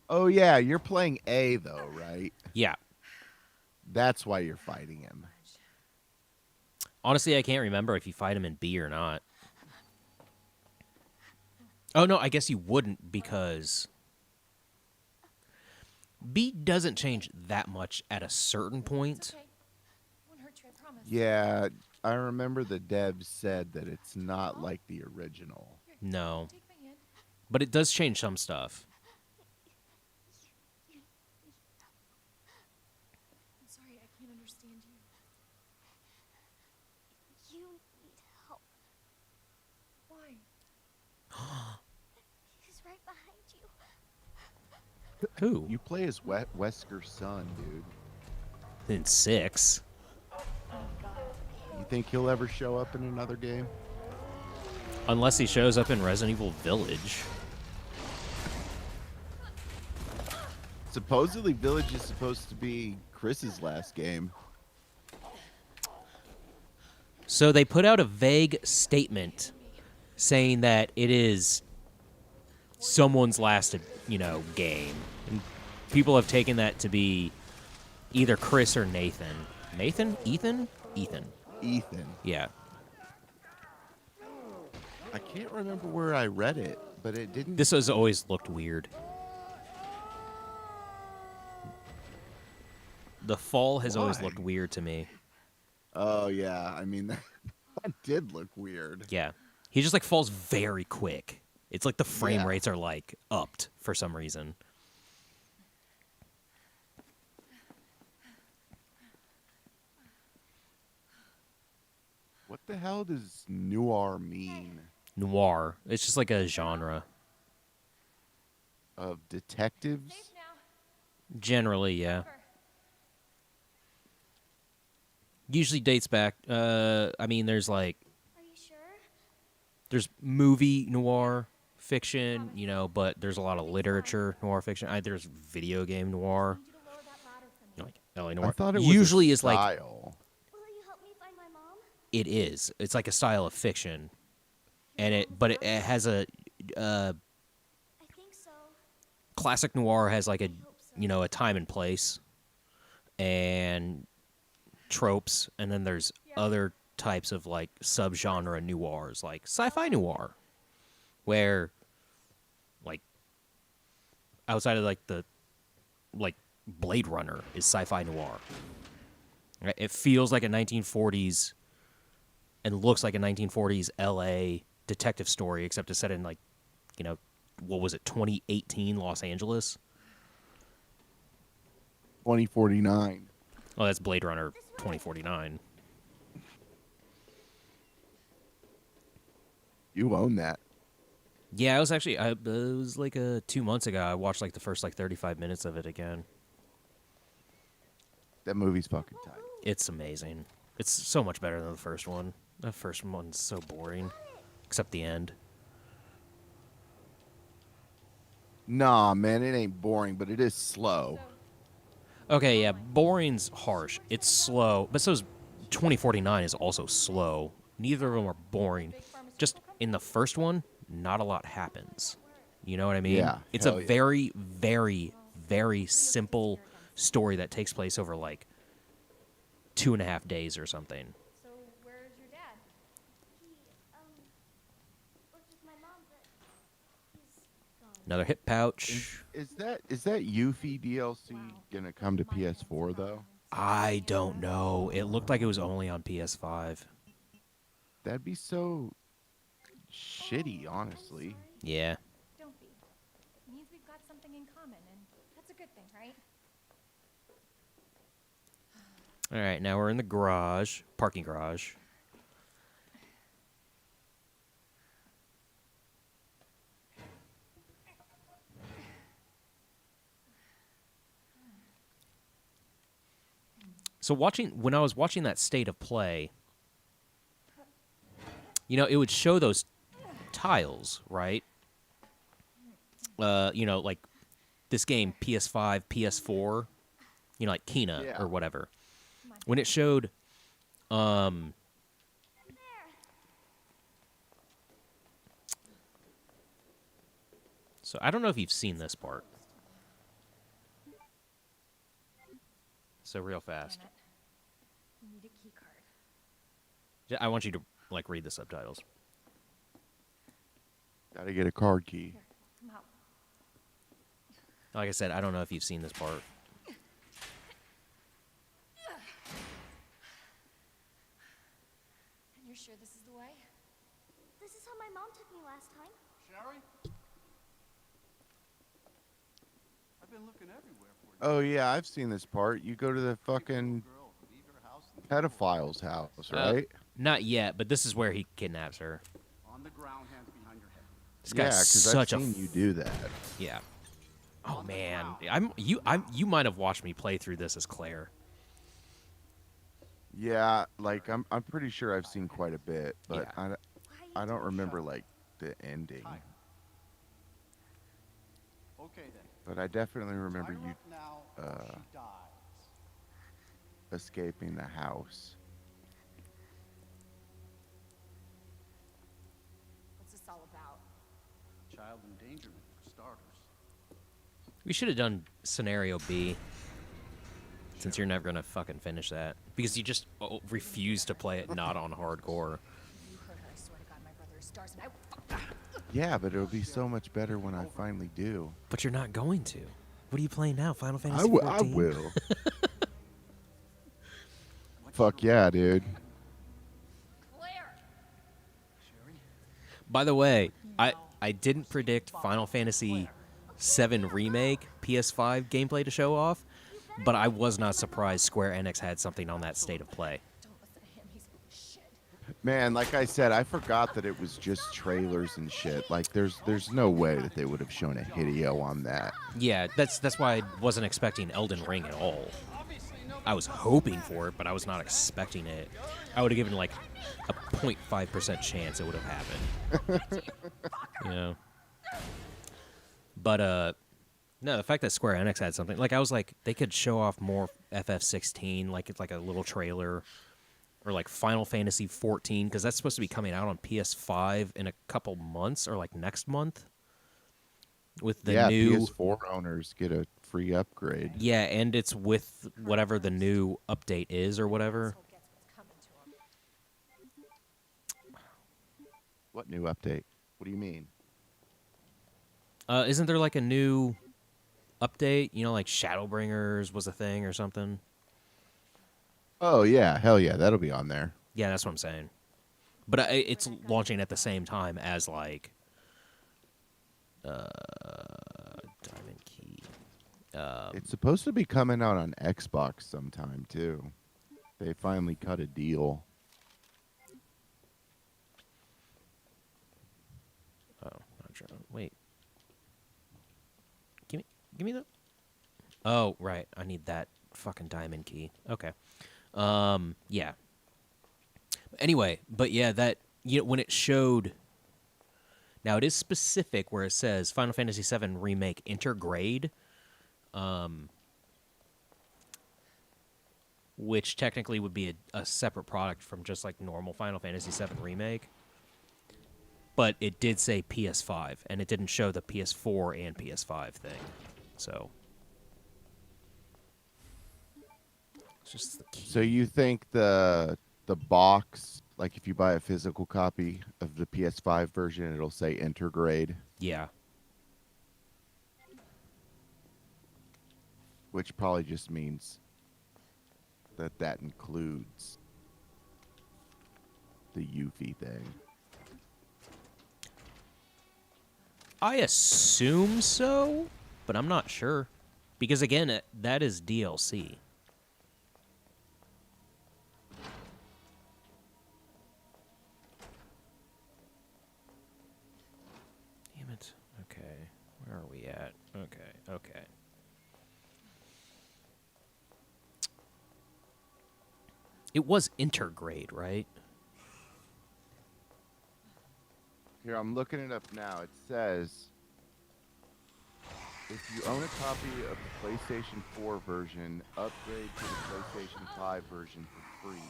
Oh, yeah, you're playing A, though, right? Yeah. That's why you're fighting him. Honestly, I can't remember if you fight him in B or not. Oh, no, I guess you wouldn't because B doesn't change that much at a certain It's point. okay. Won't hurt you, I promise. Yeah, I remember the devs said that it's not like the original. No. Take my hand. But it does change some stuff. I'm sorry, I can't understand you. You need help. Why? He's right behind you. Who? You play as Wesker's son, dude. In 6. You think he'll ever show up in another game? Unless he shows up in Resident Evil Village. Supposedly, Village is supposed to be Chris's last game. So they put out a vague statement saying that it is someone's last, game. And people have taken that to be either Chris or Nathan. Nathan? Ethan? Ethan. Ethan. Yeah. I can't remember where I read it, but it didn't. This has always looked weird. The fall has always Why? looked weird to me. Oh yeah, I mean that did look weird. Yeah. He just falls very quick. It's like the frame Yeah. rates are upped for some reason. What the hell does noir mean? Noir. It's just like a genre. Of detectives? Safe now. Generally, yeah. Over. Usually dates back. There's Are you sure? there's movie noir fiction, you know, but there's a lot of literature noir fiction. There's video game noir, you know, like LA noir. I thought it was Usually a is like style. Will you help me find my mom? it is. It's like a style of fiction, and it has a I think so. classic noir has like a a time and place and tropes, and then there's other types of like subgenre noirs, like sci-fi noir, where like outside of like the like Blade Runner is sci-fi noir. Right? It feels like a 1940s and looks like a 1940s LA detective story, except it's set in like, what was it, 2018 Los Angeles? 2049. Oh, that's Blade Runner 2049. You own that. Yeah, I was actually, it was like 2 months ago. I watched like the first like 35 minutes of it again. That movie's fucking tight. It's amazing. It's so much better than the first one. The first one's so boring, except the end. Nah, man, it ain't boring, but it is slow. Okay, yeah, boring's harsh. It's slow, but so's 2049 is also slow. Neither of them are boring. Just in the first one, not a lot happens. You know what I mean? Yeah, It's a hell yeah. very, very, very simple story that takes place over like 2.5 days or something. So where's your dad? He, worked with my mom, but he's gone. Another hip pouch. Is that Yuffie DLC gonna come to PS4 though? I don't know. It looked like it was only on PS5. That'd be so shitty, honestly. Yeah. Don't be. It means we've got something in common, and that's a good thing, right? All right, now we're in the garage, parking garage. So when I was watching that state of play, it would show those tiles, right? Like this game, PS5, PS4, like Kena Yeah. or whatever. When it showed, so I don't know if you've seen this part. So real fast. Damn it. We need a key card. I want you to like read the subtitles. Gotta get a card key. Come out. Like I said, I don't know if you've seen this part. And you're sure this is the way? This is how my mom took me last time. Sherry? I've been looking everywhere for you. Oh yeah, I've seen this part. You go to the fucking Girl, leave her house and pedophile's house, right? Not yet, but this is where he kidnaps her. on the ground, hands behind your head. This Yeah, guy's because I've such seen you do that. yeah. Oh man, you might have watched me play through this as Claire. Yeah, like I'm pretty sure I've seen quite a bit, but Yeah. I don't remember like the ending. Hi. Okay then. But I definitely remember Tie her you up now, or uh, she dies. escaping the house. What's this all about? Child endangerment for starters. We should have done scenario B. Since you're never gonna fucking finish that because you just refuse to play it not on hardcore. You heard her. I swear to God, my brother is stars, and I. Yeah, but it'll be so much better when I finally do. But you're not going to. What are you playing now? Final Fantasy I 14? will. Fuck yeah, dude. Claire! By the way, I didn't predict Final Fantasy 7 Remake PS5 gameplay to show off, but I was not surprised Square Enix had something on that state of play. Don't listen to him. He's full of shit. Man, like I said, I forgot that it was just trailers and shit. Like there's no way that they would have shown a Hideo on that. Yeah, that's why I wasn't expecting Elden Ring at all. Obviously no I was hoping for it, but I was not expecting it. I would have given like a 0.5% chance it would have happened. You know? But no, the fact that Square Enix had something, like I was like, they could show off more FF16, like it's like a little trailer, or like Final Fantasy 14, because that's supposed to be coming out on PS5 in a couple months, or like next month. With the new PS4 owners get a free upgrade. yeah, and it's with whatever the new update is or whatever. What new update? What do you mean? Isn't there like a new update? You know, like Shadowbringers was a thing or something. Oh yeah, hell yeah, that'll be on there. Yeah, that's what I'm saying. But it's launching at the same time as like Diamond Key. It's supposed to be coming out on Xbox sometime too. They finally cut a deal. Oh, I'm trying. Wait. Give me the. Oh, right. I need that fucking Diamond Key. Okay. Yeah. Anyway, but yeah, that when it showed. Now it is specific where it says Final Fantasy VII Remake Intergrade, which technically would be a separate product from just like normal Final Fantasy VII Remake. But it did say PS5, and it didn't show the PS4 and PS5 thing. So it's just the key. So you think the box, like if you buy a physical copy of the PS5 version, it'll say Intergrade, Yeah. which probably just means that includes the Yuffie thing. I assume so, but I'm not sure. Because, again, that is DLC. Damn it. Okay. Where are we at? Okay. It was Intergrade, right? Here, I'm looking it up now. It says, if you own a copy of the PlayStation 4 version, upgrade to the PlayStation 5 version for free.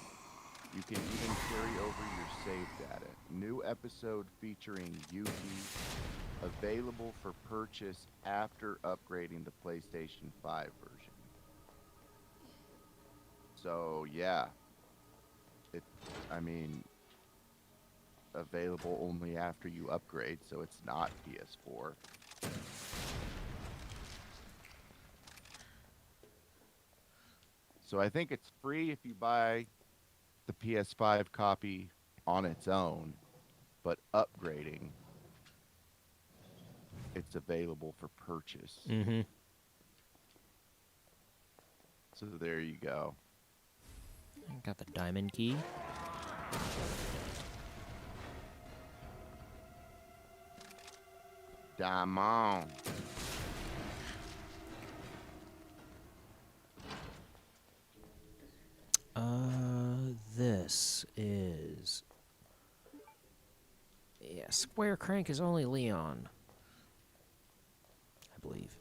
You can even carry over your save data. New episode featuring Yuki, available for purchase after upgrading the PlayStation 5 version. So, yeah. Available only after you upgrade, so it's not PS4. So I think it's free if you buy the PS5 copy on its own, but upgrading, it's available for purchase. Mm-hmm. So there you go. Got the Diamond Key. Diamond. This is... Yeah, Square Crank is only Leon. I believe.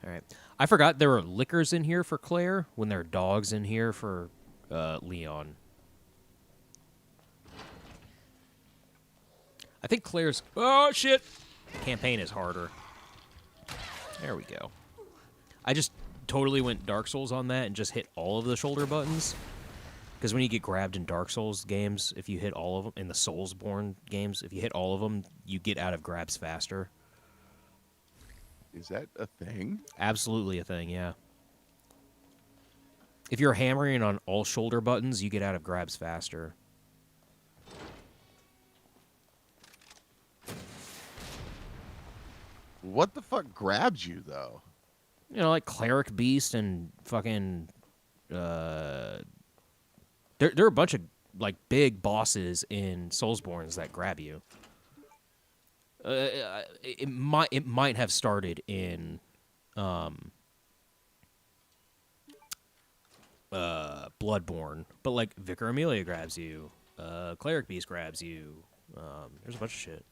Alright. I forgot there were liquors in here for Claire when there are dogs in here for Leon. I think Claire's... Oh, shit! Campaign is harder. There we go. I just totally went Dark Souls on that and just hit all of the shoulder buttons. Because when you get grabbed in Dark Souls games, if you hit all of them, in the Soulsborne games, if you hit all of them, you get out of grabs faster. Is that a thing? Absolutely a thing, yeah. If you're hammering on all shoulder buttons, you get out of grabs faster. What the fuck grabs you, though? You know, like Cleric Beast and fucking... There are a bunch of, like, big bosses in Soulsborns that grab you. It might have started in Bloodborne, but like Vicar Amelia grabs you, Cleric Beast grabs you. There's a bunch of shit.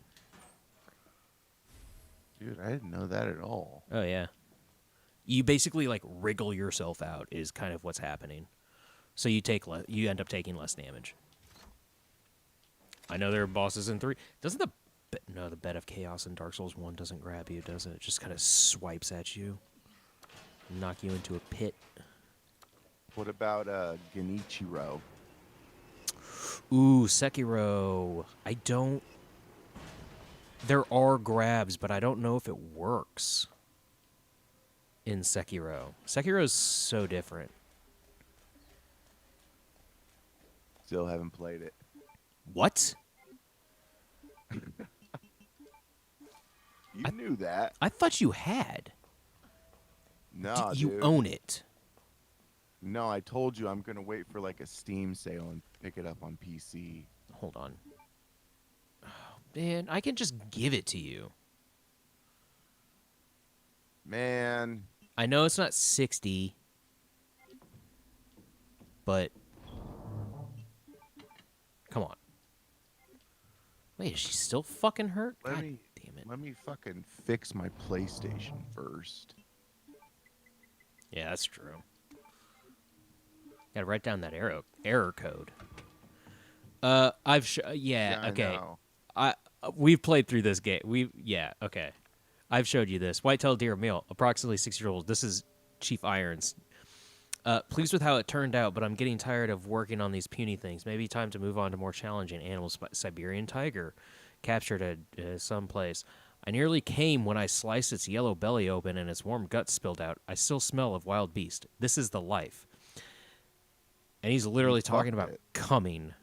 Dude, I didn't know that at all. Oh yeah, you basically like wriggle yourself out is kind of what's happening. So you end up taking less damage. I know there are bosses in 3. Doesn't the Bed of Chaos in Dark Souls 1 doesn't grab you, does it? It just kind of swipes at you, knock you into a pit. What about Genichiro? Ooh, Sekiro. I don't. There are grabs, but I don't know if it works in Sekiro. Sekiro's so different. Still haven't played it. What? You knew that. I thought you had. No, You dude. own it. No, I told you I'm gonna wait for like a Steam sale and pick it up on PC. Hold on. Oh, man, I can just give it to you. Man, I know it's not 60, but come on. Wait, is she still fucking hurt? God damn it. let me fucking fix my PlayStation first. Yeah, that's true. Gotta write down that error code. Yeah, I okay. know. We've played through this game. Okay. I've showed you this. Whitetail deer male, approximately 6 years old. This is Chief Irons. Pleased with how it turned out, but I'm getting tired of working on these puny things. Maybe time to move on to more challenging animals. Siberian tiger, captured at some place. I nearly came when I sliced its yellow belly open and its warm guts spilled out. I still smell of wild beast. This is the life. And he's literally talking about coming.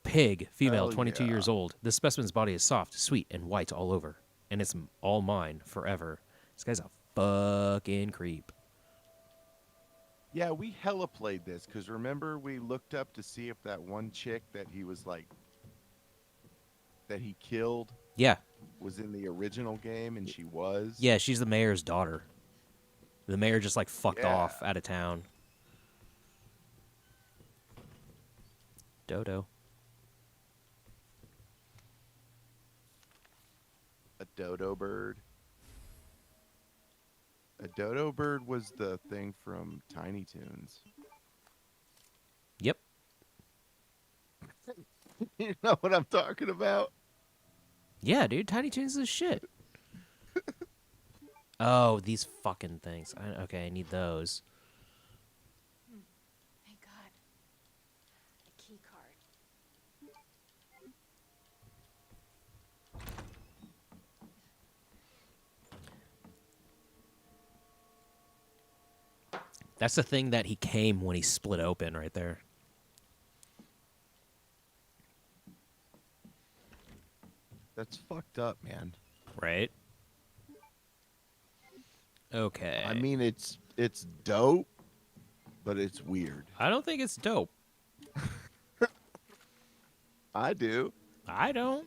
Pig, female, Hell 22 yeah. years old. This specimen's body is soft, sweet, and white all over. And it's all mine forever. This guy's a fucking creep. Yeah, we hella played this because remember we looked up to see if that one chick that he was like that he killed Yeah. was in the original game, and she was. Yeah, she's the mayor's daughter. The mayor just like fucked Yeah. off out of town. Dodo. A dodo bird. A dodo bird was the thing from Tiny Toons. Yep. You know what I'm talking about? Yeah, dude, Tiny Toons is shit. Oh, these fucking things. Okay, I need those. Thank God. A key card. That's the thing that he came when he split open right there. That's fucked up, man. Right? Okay. I mean, it's dope, but it's weird. I don't think it's dope. I do. I don't.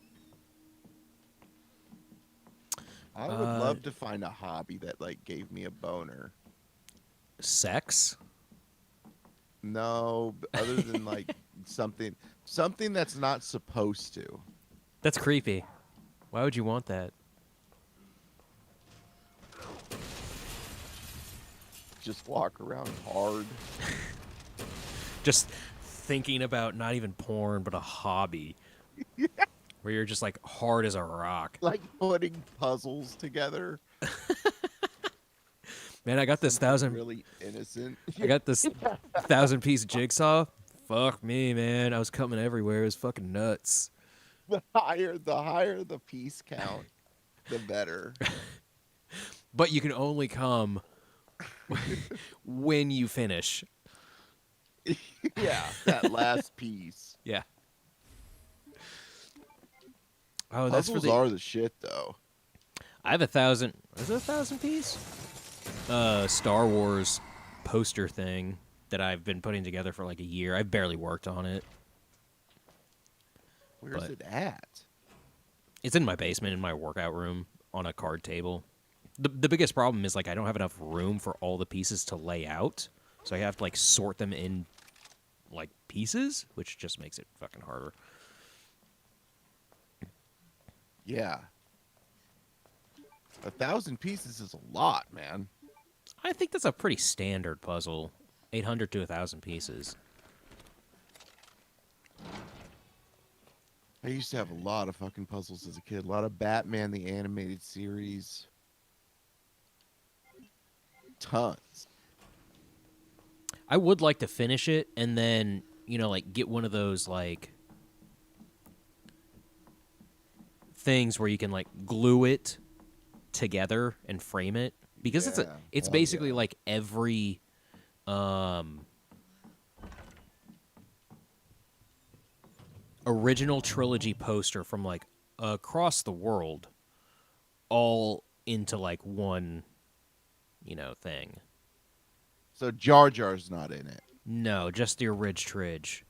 I would love to find a hobby that like gave me a boner. Sex? No, other than like something that's not supposed to. That's creepy. Why would you want that? Just walk around hard. Just thinking about not even porn, but a hobby. Where you're just like hard as a rock. Like putting puzzles together. Man, I got this Really innocent. I got this 1,000-piece jigsaw. Fuck me, man. I was coming everywhere. It was fucking nuts. The higher the piece count, the better. But you can only come when you finish. Yeah, that last piece. Yeah. Oh, that's for Puzzles the. are the shit, though. I have 1,000. Is it 1,000-piece? Star Wars poster thing that I've been putting together for like a year. I've barely worked on it. Where's But- it at? It's in my basement in my workout room on a card table. The biggest problem is like I don't have enough room for all the pieces to lay out, so I have to like sort them in like pieces, which just makes it fucking harder. Yeah. 1,000 pieces is a lot, man. I think that's a pretty standard puzzle, 800 to 1,000 pieces. I used to have a lot of fucking puzzles as a kid. A lot of Batman the Animated Series. Tons. I would like to finish it and then, you know, like get one of those like things where you can like glue it together and frame it, because it's Yeah. basically Yeah. like every original trilogy poster from like across the world all into like one, you know, thing. So Jar Jar's not in it. No, just the Tridge.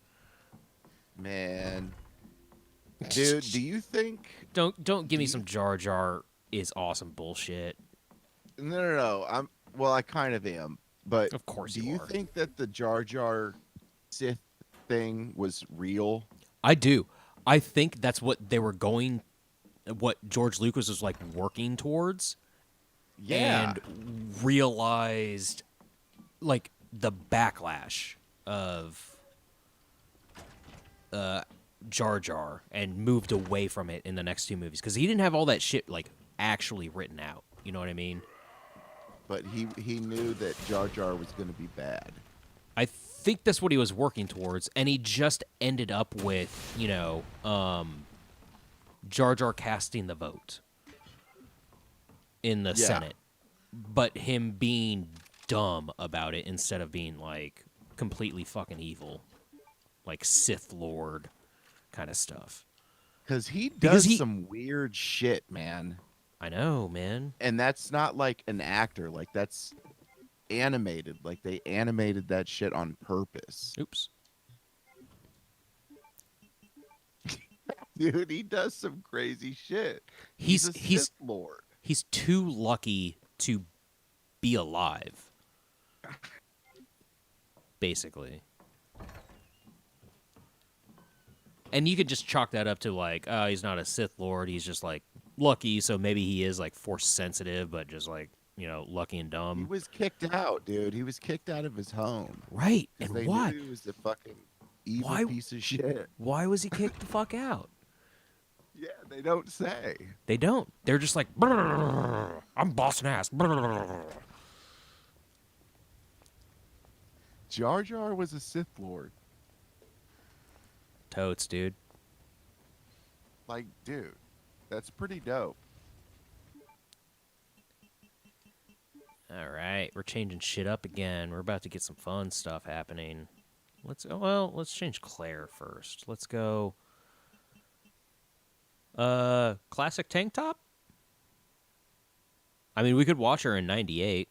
Man. Dude, do you think... Don't give me some Jar Jar is awesome bullshit. No. Well, I kind of am. But Of course do you you are. think that the Jar Jar Sith thing was real? I do. I think that's what they were what George Lucas was like working towards. Yeah. And realized like the backlash of Jar Jar and moved away from it in the next two movies, because he didn't have all that shit like actually written out. You know what I mean? But he knew that Jar Jar was going to be bad. I think that's what he was working towards, and he just ended up with, you know, Jar Jar casting the vote in the Senate, but him being dumb about it instead of being like completely fucking evil, like Sith Lord kind of stuff. Because he Because does some weird shit, man. I know, man. And that's not like an actor. Like, that's animated. Like, they animated that shit on purpose. Oops. Dude, he does some crazy shit. He's a Sith Lord. He's too lucky to be alive. Basically. And you could just chalk that up to like, oh, he's not a Sith Lord, he's just like lucky, so maybe he is like force sensitive, but just like, you know, lucky and He dumb. was kicked out, dude. He was kicked out of his home. Right. 'Cause And they why? knew he was a fucking evil Why- piece of shit. Why was he kicked the fuck out? Yeah, they don't say. They don't. They're just like, "Brrr, I'm bossing ass. Brrr." Jar Jar was a Sith Lord. Totes, dude. Like, dude, that's pretty dope. All right, we're changing shit up again. We're about to get some fun stuff happening. Let's change Claire first. Let's go classic tank top? I mean, we could watch her in 98.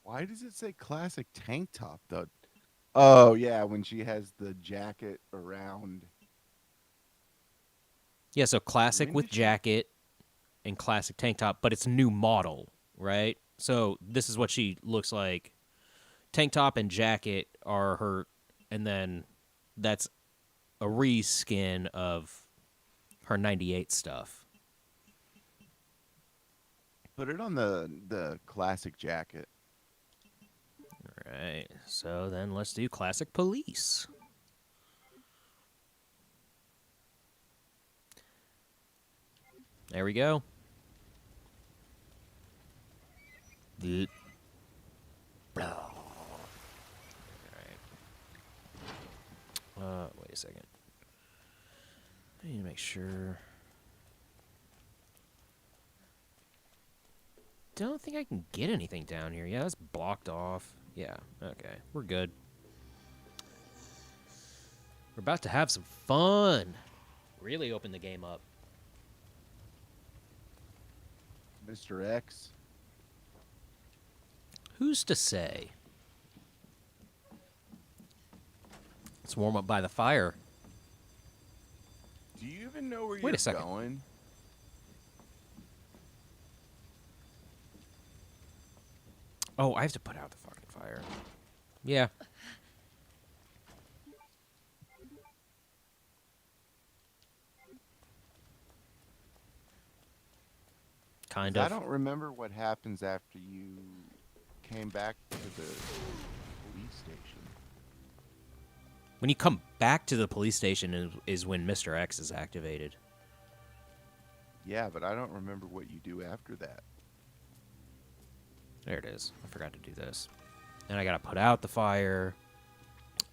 Why does it say classic tank top, though? Oh, yeah, when she has the jacket around. Yeah, so classic When with did she- jacket and classic tank top, but it's new model, right? So this is what she looks like. Tank top and jacket are her, and then that's a reskin of her 98 stuff. Put it on the classic jacket. All right, so then let's do classic police. There we go. Alright. Wait a second. I need to make sure. Don't think I can get anything down here. Yeah, that's blocked off. Yeah, okay. We're good. We're about to have some fun. Really open the game up. Mr. X. Who's to say? Let's warm up by the fire. Do you even know where Wait a you're second. going? Oh, I have to put out the fucking fire. Yeah. Kind 'Cause I of. don't remember what happens after you came back to the police station. When you come back to the police station is when Mr. X is activated. Yeah, but I don't remember what you do after that. There it is. I forgot to do this. And I gotta put out the fire.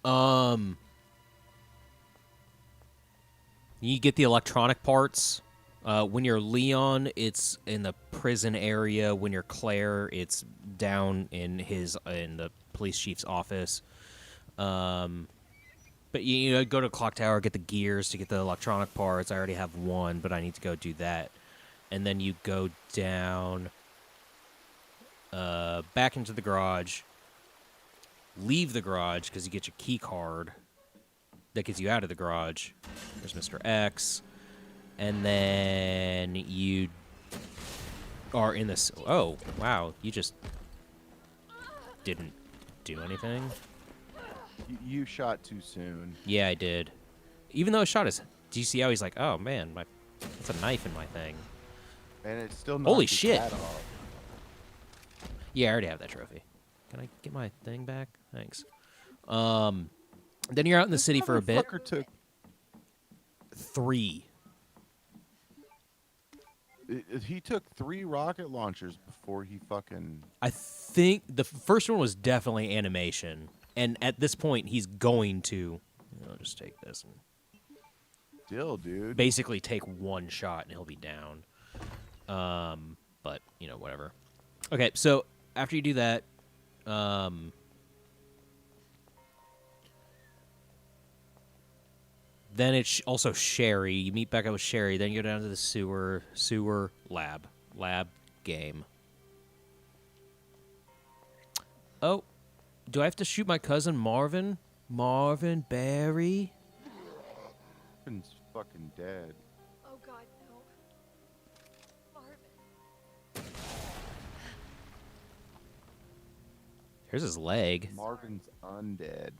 You get the electronic parts. When you're Leon, it's in the prison area. When you're Claire, it's down in the police chief's office. But you know, go to Clock Tower, get the gears to get the electronic parts. I already have one, but I need to go do that. And then you go down, back into the garage. Leave the garage because you get your key card that gets you out of the garage. There's Mr. X. And then you are in this. Oh, wow. You just didn't do anything. You shot too soon. Yeah, I did. Even though I shot his. Do you see how he's like, oh, man, that's a knife in my thing. And it's still Holy knocked his shit. hat off. Yeah, I already have that trophy. Can I get my thing back? Thanks. Then you're out in the city for a bit. Motherfucker took 3. He took 3 rocket launchers before he fucking. I think the first one was definitely animation. And at this point, he's going to. I'll just take this and Still, dude. basically take one shot and he'll be down. But, you know, whatever. Okay, so after you do that, then it's also Sherry. You meet back up with Sherry. Then you go down to the sewer lab game. Oh, do I have to shoot my cousin Marvin? Marvin Barry? Marvin's fucking dead. Oh God, no. Marvin. Here's his leg. Marvin's undead.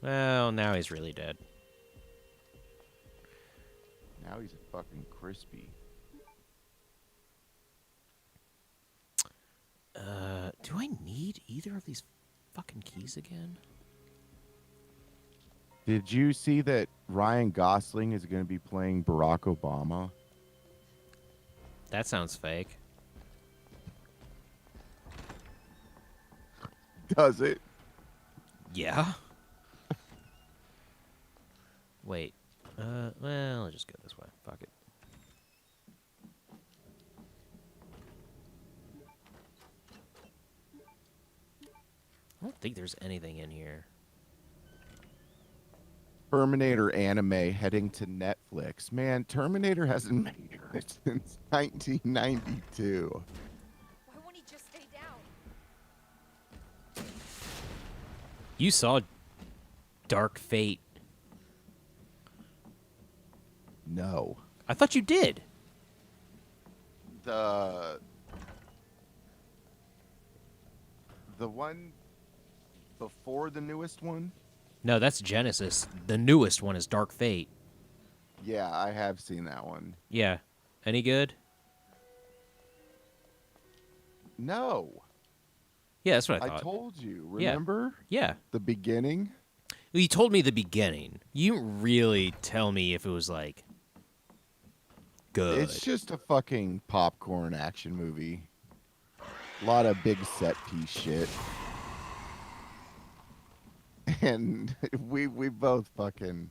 Well, now he's really dead. Now he's a fucking crispy. Do I need either of these fucking keys again? Did you see that Ryan Gosling is going to be playing Barack Obama? That sounds fake. Does it? Yeah. Wait. Well, I'll just go this way. Fuck it. I don't think there's anything in here. Terminator anime heading to Netflix. Man, Terminator hasn't made it since 1992. Why won't he just stay down? You saw Dark Fate. No. I thought you did. The one before the newest one? No, that's Genesis. The newest one is Dark Fate. Yeah, I have seen that one. Yeah. Any good? No. Yeah, that's what I I thought. told you. Yeah. Remember? Yeah. The beginning? You told me the beginning. You didn't really tell me if it was, like, good. It's just a fucking popcorn action movie. A lot of big set piece shit. And we both fucking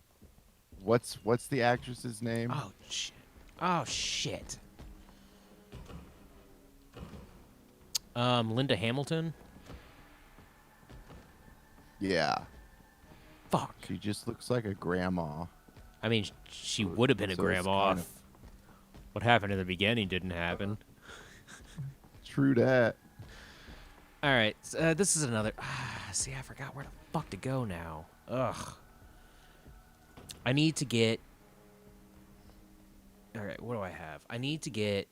what's the actress's name? Oh, shit. Oh, shit. Linda Hamilton? Yeah. Fuck. She just looks like a grandma. I mean, she would have been a So it's grandma kind if what happened in the beginning didn't happen. True that. All right, this is another. See, I forgot where the fuck to go now. Ugh. I need to get right, what do I have? I need to get...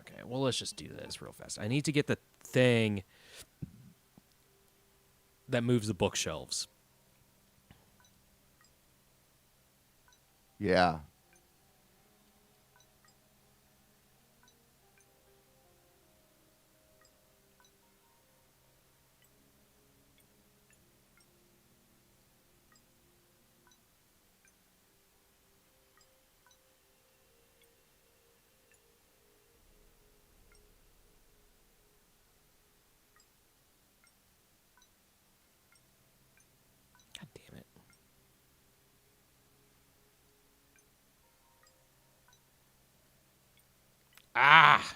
Okay, well, let's just do this real fast. I need to get the thing that moves the bookshelves. Yeah. God damn it. Ah!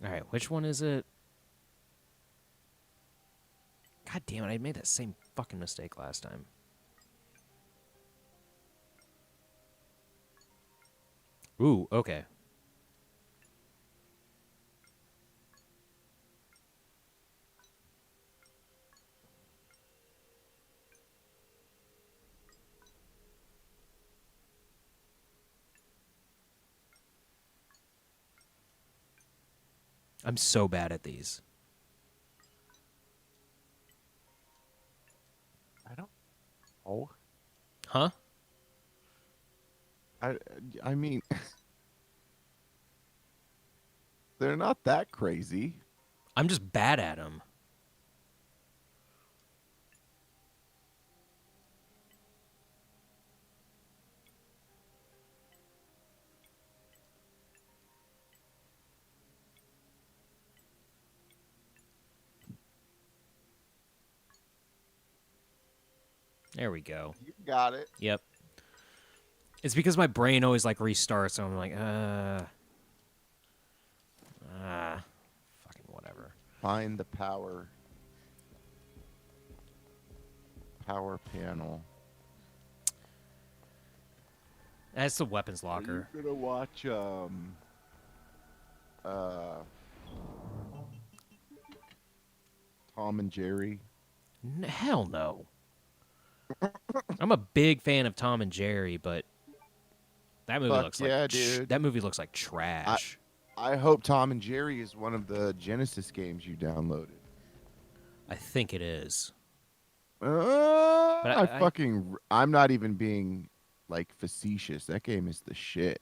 All right, which one is it? God damn it, I made that same fucking mistake last time. Ooh, okay. I'm so bad at these. I don't. Oh. Huh? I mean, they're not that crazy. I'm just bad at them. There we go. You got it. Yep. It's because my brain always like restarts, so I'm like, fucking whatever. Find the power panel. That's the weapons locker. Are you gonna watch Tom and Jerry? Hell no. I'm a big fan of Tom and Jerry, but that movie Fuck looks yeah, like dude. that movie looks like trash. I hope Tom and Jerry is one of the Genesis games you downloaded. I think it is. I'm not even being like facetious. That game is the shit.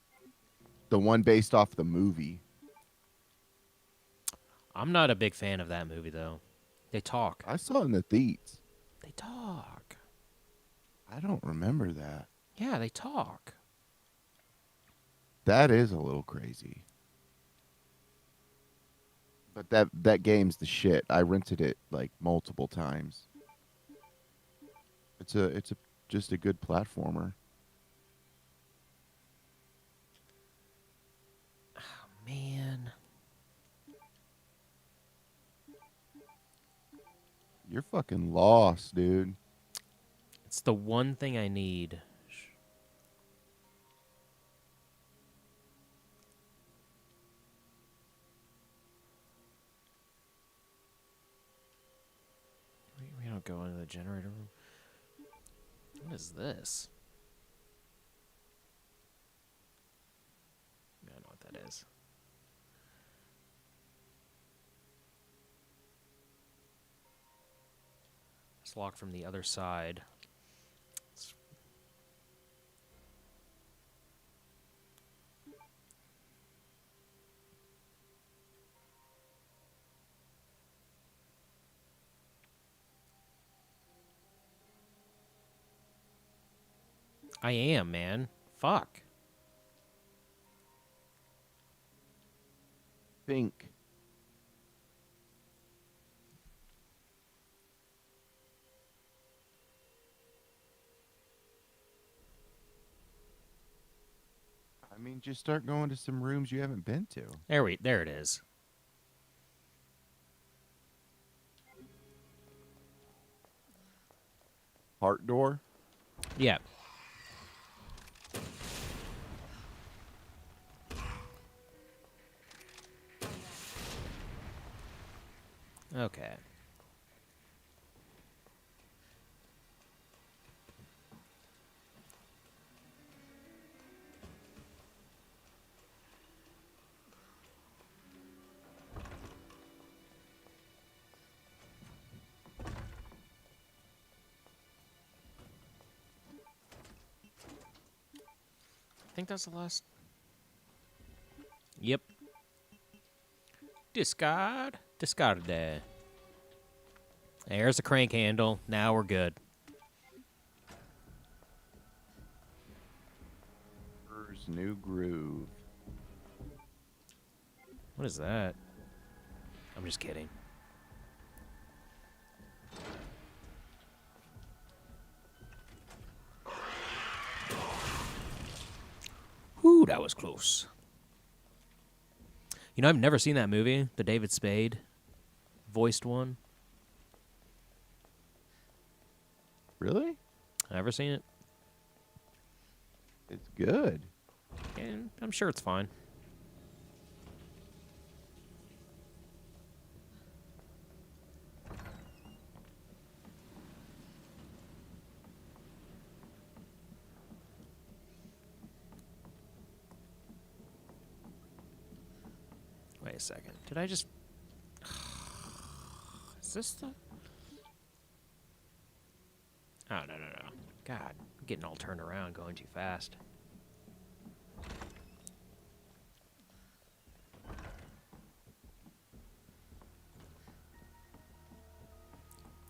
The one based off the movie. I'm not a big fan of that movie though. They talk. I saw it in the theats. They talk. I don't remember that. Yeah, they talk. That is a little crazy. But that game's the shit. I rented it like multiple times. It's just a good platformer. Man. You're fucking lost, dude. It's the one thing I need. We don't go into the generator room. What is this? I don't know what that is. It's locked from the other side. I am, man. Fuck. Think. I mean, just start going to some rooms you haven't been to. There it is. Heart door? Yeah. Okay. I think that's the last. Yep. Discard. Discarded. There's the crank handle. Now we're good. New groove. What is that? I'm just kidding. Whew, that was close. You know, I've never seen that movie, the David Spade voiced one. Really? Never seen it. It's good. And I'm sure it's fine. Wait a second. Did I just... Is this the... Oh, no. God, I'm getting all turned around, going too fast.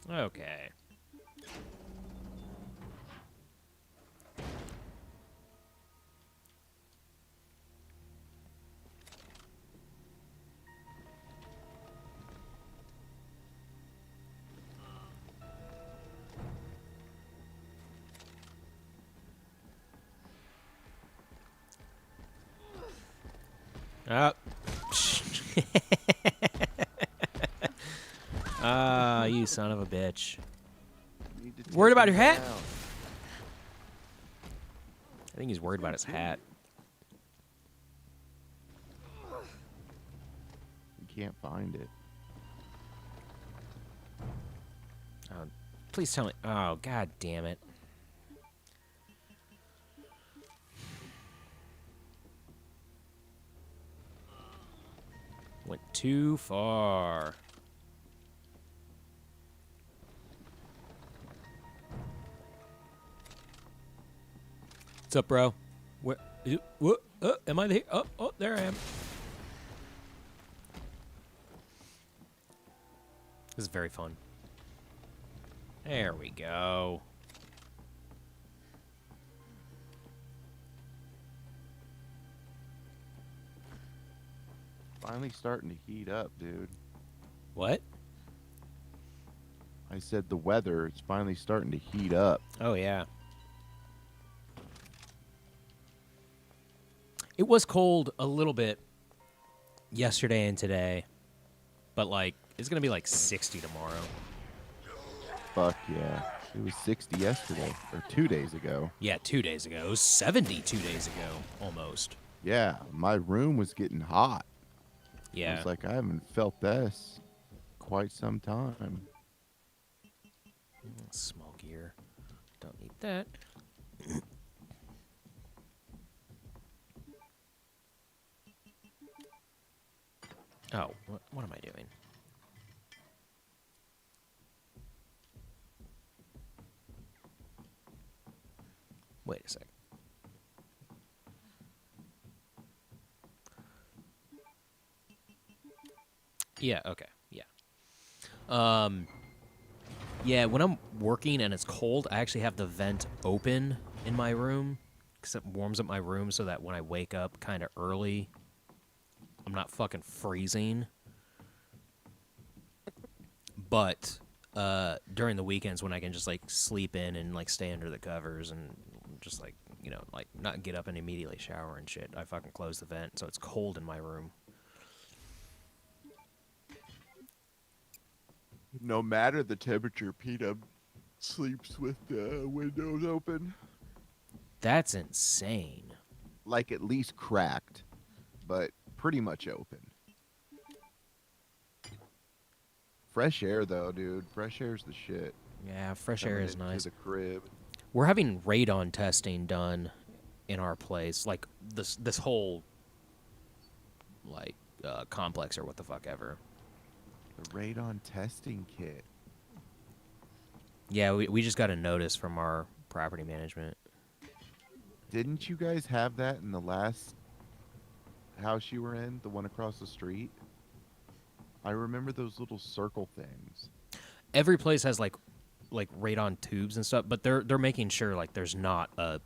Okay. Ah. Ah, you son of a bitch. Need to Worried take about him your hat? down. I think he's worried about his hat. You can't find it. Oh, please tell me. Oh, god damn it. Went too far. What's up, bro? Where? What? Am I there? Oh, there I am. This is very fun. There we go. Finally starting to heat up, dude. What? I said the weather, it's finally starting to heat up. Oh, yeah. It was cold a little bit yesterday and today, but, like, it's going to be, like, 60 tomorrow. Fuck yeah. It was 60 yesterday, or 2 days ago. Yeah, 2 days ago. It was 70 2 days ago, almost. Yeah, my room was getting hot. I Yeah. was like, I haven't felt this quite some time. Smoke gear. Don't need that. Oh, what am I doing? Wait a second. Yeah, okay. Yeah. Yeah, when I'm working and it's cold, I actually have the vent open in my room because it warms up my room so that when I wake up kind of early, I'm not fucking freezing. But during the weekends when I can just like sleep in and like stay under the covers and just like, you know, like not get up and immediately shower and shit, I fucking close the vent so it's cold in my room. No matter the temperature, PETA sleeps with the windows open. That's insane. Like at least cracked, but pretty much open. fresh air though, dude. Fresh air's the shit. Yeah, fresh air Coming is into nice. the crib. We're having radon testing done in our place, like this whole like complex or what the fuck ever. The radon testing kit. Yeah, we just got a notice from our property management. Didn't you guys have that in the last house you were in, the one across the street? I remember those little circle things. Every place has like radon tubes and stuff, but they're making sure like there's not a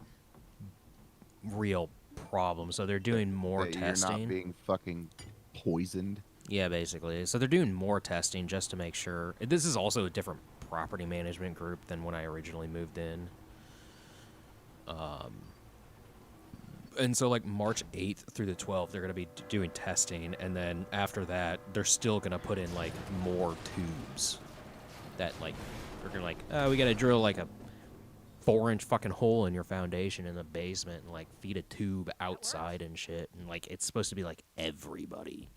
real problem. So they're doing more that testing. You're not being fucking poisoned. Yeah, basically. So they're doing more testing just to make sure. This is also a different property management group than when I originally moved in. And so like March 8th through the 12th, they're going to be doing testing. And then after that, they're still going to put in like more tubes that like, they're going to like, oh, we got to drill like a 4-inch fucking hole in your foundation in the basement and like feed a tube outside and shit. And like, it's supposed to be like everybody.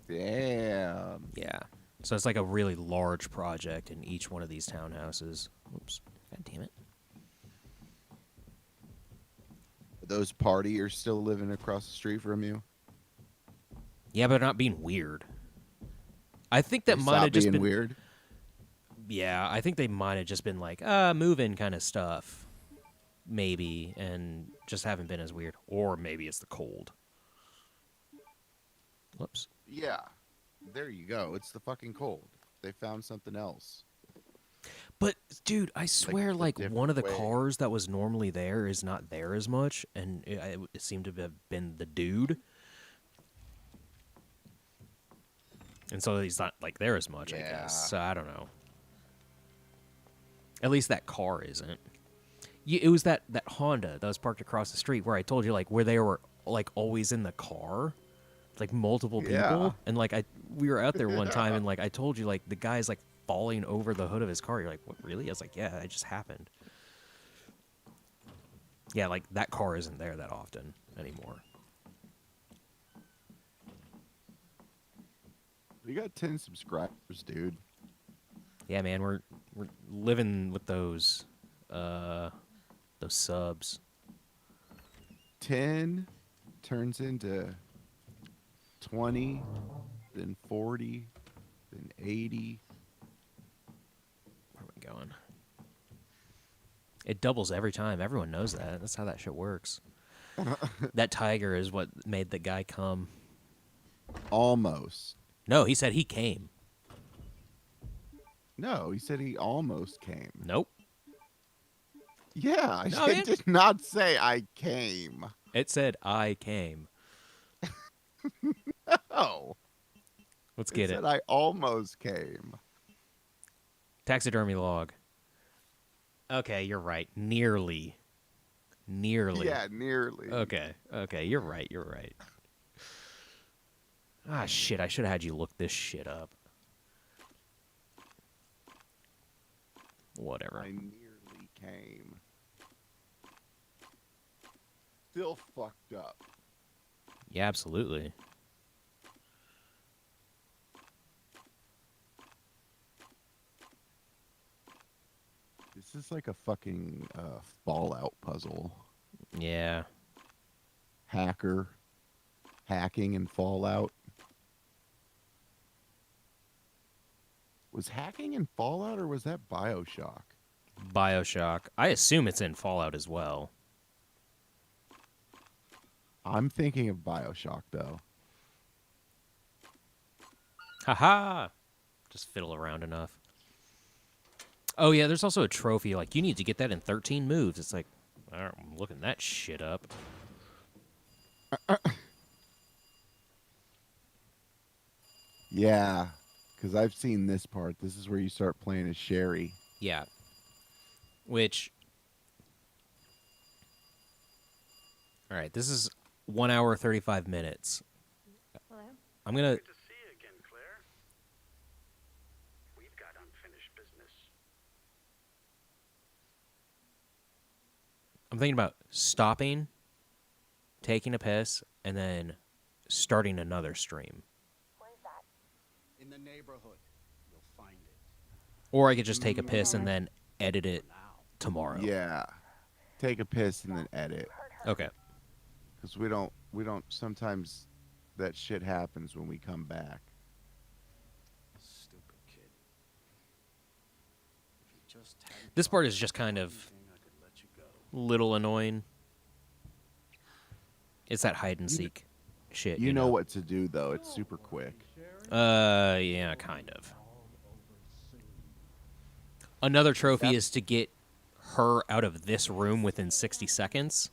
Damn. Yeah. So it's like a really large project in each one of these townhouses. Oops. God damn it. Those partiers still living across the street from you? Yeah, but they're not being weird. I think that They might have stopped just being been weird. Yeah, I think they might have just been like, move-in kind of stuff. Maybe, and just haven't been as weird. Or maybe it's the cold. Whoops. Yeah. There you go. It's the fucking cold. They found something else. But, dude, I swear, a like, one of the different way. cars that was normally there is not there as much, and it seemed to have been the dude. And so he's not, like, there as much, I Yeah. guess. So, I don't know. At least that car isn't. It was that Honda that was parked across the street where I told you, like, where they were, like, always in the car. Like, multiple people. Yeah. And, like, we were out there one time, and, like, I told you, like, the guy's, like, falling over the hood of his car. You're like, what, really? I was like, yeah, it just happened. Yeah, like, that car isn't there that often anymore. We got 10 subscribers, dude. Yeah, man, we're living with those subs. 10 turns into 20, then 40, then 80. Where are we going? It doubles every time. Everyone knows that. That's how that shit works. That tiger is what made the guy come. Almost. No, he said he came. No, he said he almost came. Nope. Yeah, No, I man. did not say I came. It said I came. Oh. Let's It get said it. I almost came. Taxidermy log. Okay, you're right. Nearly. Yeah, nearly. Okay, you're right. Ah, shit, I should have had you look this shit up. Whatever. I nearly came. Still fucked up. Yeah, absolutely. This is like a fucking Fallout puzzle. Yeah. Hacking in Fallout. Was hacking in Fallout or was that BioShock? BioShock. I assume it's in Fallout as well. I'm thinking of BioShock though. Haha! Just fiddle around enough. Oh, yeah, there's also a trophy. Like, you need to get that in 13 moves. It's like, I'm looking that shit up. Yeah, because I've seen this part. This is where you start playing as Sherry. Yeah. Which... Alright, this is 1 hour, 35 minutes. Hello? I'm gonna... Good to see you again, Claire. We've got unfinished business. I'm thinking about stopping, taking a piss, and then starting another stream. Where's that? In the neighborhood. neighborhood. You'll find it. Or I could just take a piss and then edit it tomorrow. Yeah. Take a piss and then edit. Okay. Because we don't sometimes that shit happens when we come back. Stupid kid. If you just hadn't This part thought is just kind of anything, I could let you go. little annoying. It's that hide and seek shit. You know what to do though. It's super quick. Yeah, kind of. Another trophy is to get her out of this room within 60 seconds.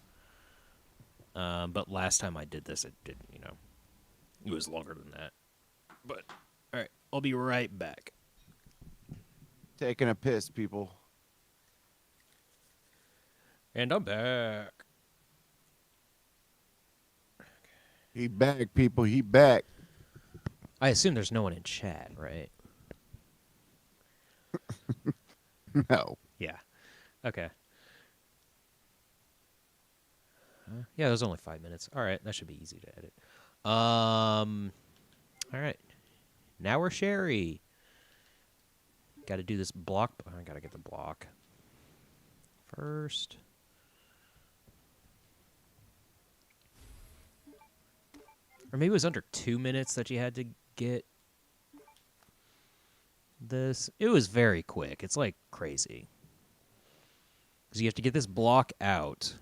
But last time I did this, it didn't, it was longer than that. But, all right, I'll be right back. Taking a piss, people. And I'm back. He back, people. He back. I assume there's no one in chat, right? No. Yeah. Okay. Yeah, it was only 5 minutes. All right, that should be easy to edit. All right. Now we're Sherry. Got to do this block. I got to get the block first. Or maybe it was under 2 minutes that you had to get this. It was very quick. It's like crazy. Because you have to get this block out,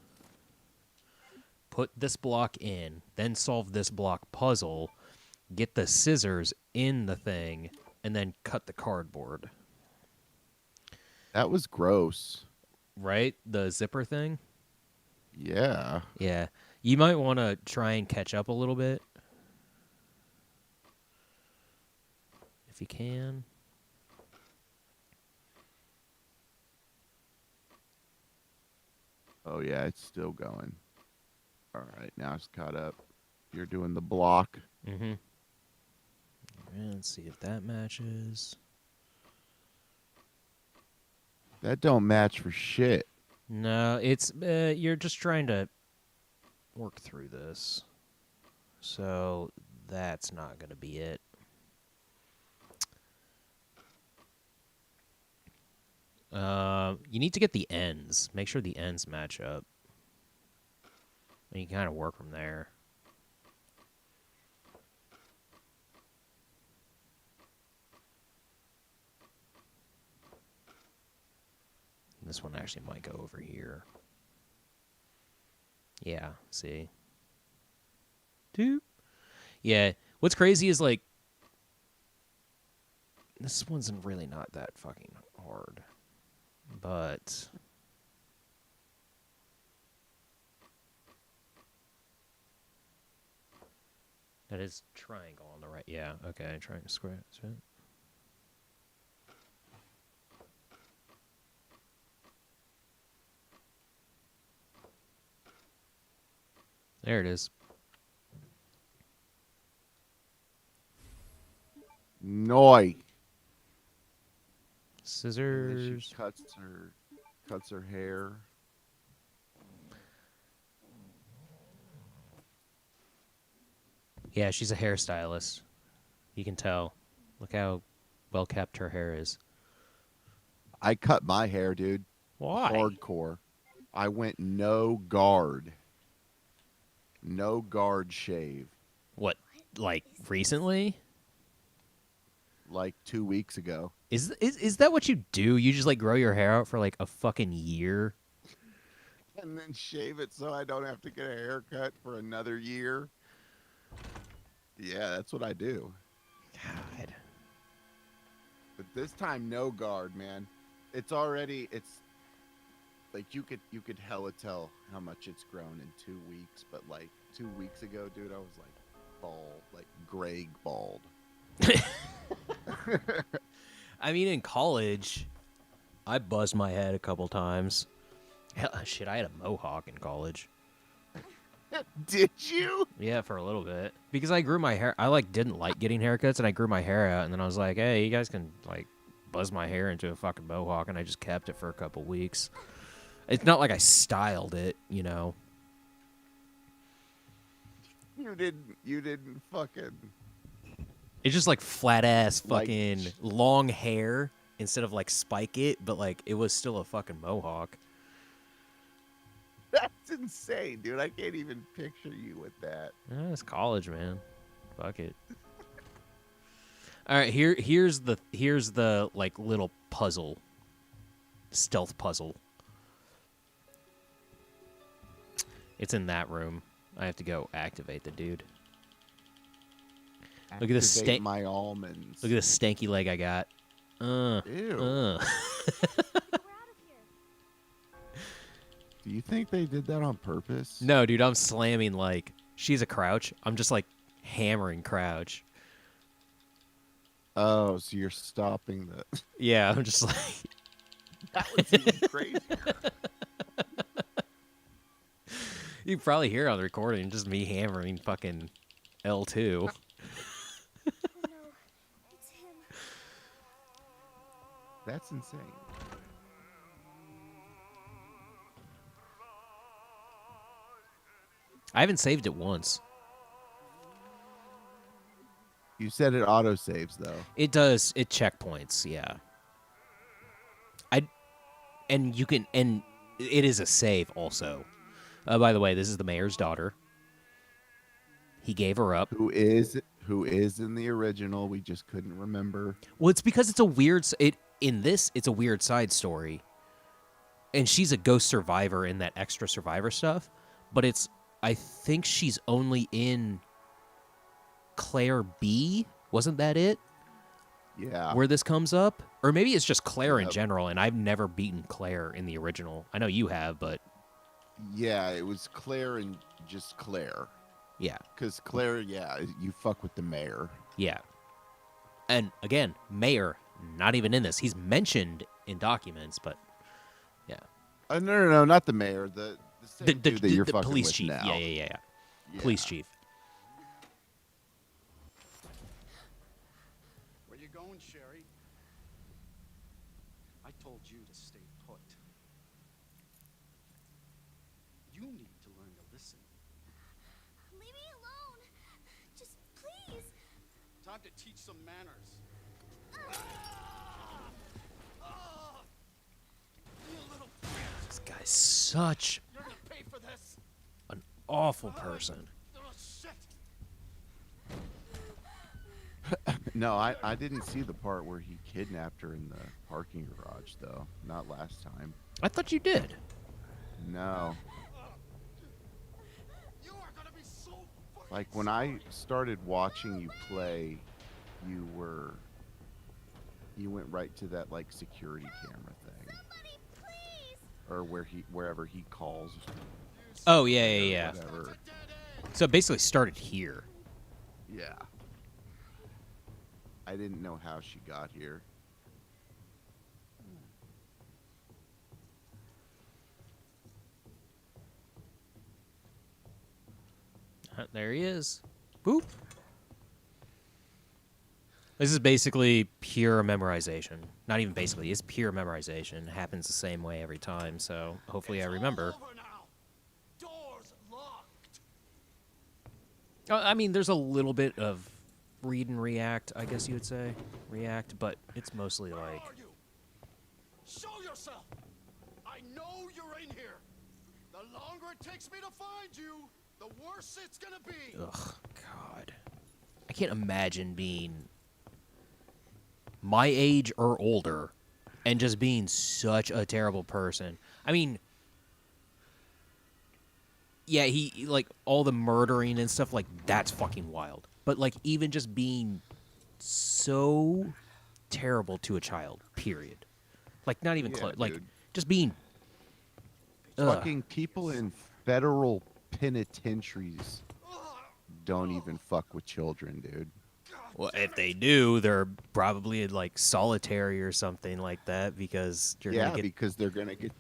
put this block in, then solve this block puzzle, get the scissors in the thing, and then cut the cardboard. That was gross. Right? The zipper thing? Yeah. Yeah. You might want to try and catch up a little bit. If you can. Oh yeah, it's still going. All right, now it's caught up. You're doing the block. Mm-hmm. Let's see if that matches. That don't match for shit. No, it's you're just trying to work through this. So that's not going to be it. You need to get the ends. Make sure the ends match up. And you can kind of work from there. This one actually might go over here. Yeah, see? Doop. Yeah, what's crazy is, like, this one's really not that fucking hard. But that is triangle on the right. Yeah, okay, triangle square. That's right. There it is. Noi. And then Scissors. she cuts her hair. Yeah, she's a hairstylist. You can tell. Look how well kept her hair is. I cut my hair, dude. Why? Hardcore. I went no guard. No guard shave. What? Like recently? Like 2 weeks ago. Is that what you do? You just like grow your hair out for like a fucking year? And then shave it so I don't have to get a haircut for another year. Yeah, that's what I do. God. But this time, no guard, man. It's like you could hella tell how much it's grown in 2 weeks. But like 2 weeks ago, dude, I was like bald, like Greg bald. I mean, in college, I buzzed my head a couple times. Hell, shit, I had a mohawk in college. Did you? Yeah, for a little bit. Because I grew my hair. I didn't like getting haircuts, and I grew my hair out, and then I was like, hey, you guys can buzz my hair into a fucking mohawk, and I just kept it for a couple weeks. It's not like I styled it, you know. You didn't fucking It's just like flat ass Like- fucking long hair instead of like spike it, but like it was still a fucking mohawk. That's insane, dude. I can't even picture you with that. It's college, man. Fuck it. All right, here's the like little puzzle, stealth puzzle. It's in that room. I have to go activate the dude. Look at this Activate my almonds. Look at this stanky leg I got. Ew. We're out of here. Do you think they did that on purpose? No, dude, I'm slamming like she's a crouch. I'm just like hammering crouch. Oh, so you're stopping the. Yeah, I'm just like That was even crazy. you can probably hear it on the recording, just me hammering fucking L2. Oh no, it's him. That's insane. I haven't saved it once. You said it auto saves though. It does. It checkpoints. Yeah. And you can, and it is a save also. By the way, this is the mayor's daughter. He gave her up. Who is in the original? We just couldn't remember. Well, it's because it's a weird. In this, it's a weird side story. And she's a ghost survivor in that extra survivor stuff, but it's. I think she's only in Claire B. Wasn't that it? Yeah. Where this comes up? Or maybe it's just Claire in Yep. general, and I've never beaten Claire in the original. I know you have, but Yeah, it was Claire and just Claire. yeah, Because Claire, yeah, you fuck with the mayor. yeah. And again, Mayor, not even in this. He's mentioned in documents, but yeah. No, not the mayor. The same The, dude that you're the fucking police with chief. now. Yeah. Police chief. Where you going, Sherry? I told you to stay put. You need to learn to listen. Leave me alone. Just please. Time to teach some manners. You little bitch! This guy's such You're gonna pay for this! an awful person. Oh, shit! No, I didn't see the part where he kidnapped her in the parking garage, though. Not last time. I thought you did. No. You are gonna be so fucking Like, when I started watching you play, you went right to that, like, security camera thing. Somebody, please. Or wherever he calls. Oh, yeah. Whatever. So it basically started here. Yeah. I didn't know how she got here. There he is. Boop. This is basically pure memorization. Not even basically, it's pure memorization. It happens the same way every time, so hopefully I remember. Over now. Doors locked. I mean, there's a little bit of read and react, I guess you would say. React, but it's mostly Where like... are you? Show yourself. I know you're in here. The longer it takes me to find you, the worse it's gonna be. Ugh, God. I can't imagine being my age or older and just being such a terrible person. I mean, yeah, he, like, all the murdering and stuff, like, that's fucking wild. But, like, even just being so terrible to a child, period. Like, not even Yeah, close. Like, dude. just being... Ugh. Fucking people in federal penitentiaries don't even fuck with children, dude. Well, if they do, they're probably like solitary or something like that because you're Yeah, gonna get because they're gonna get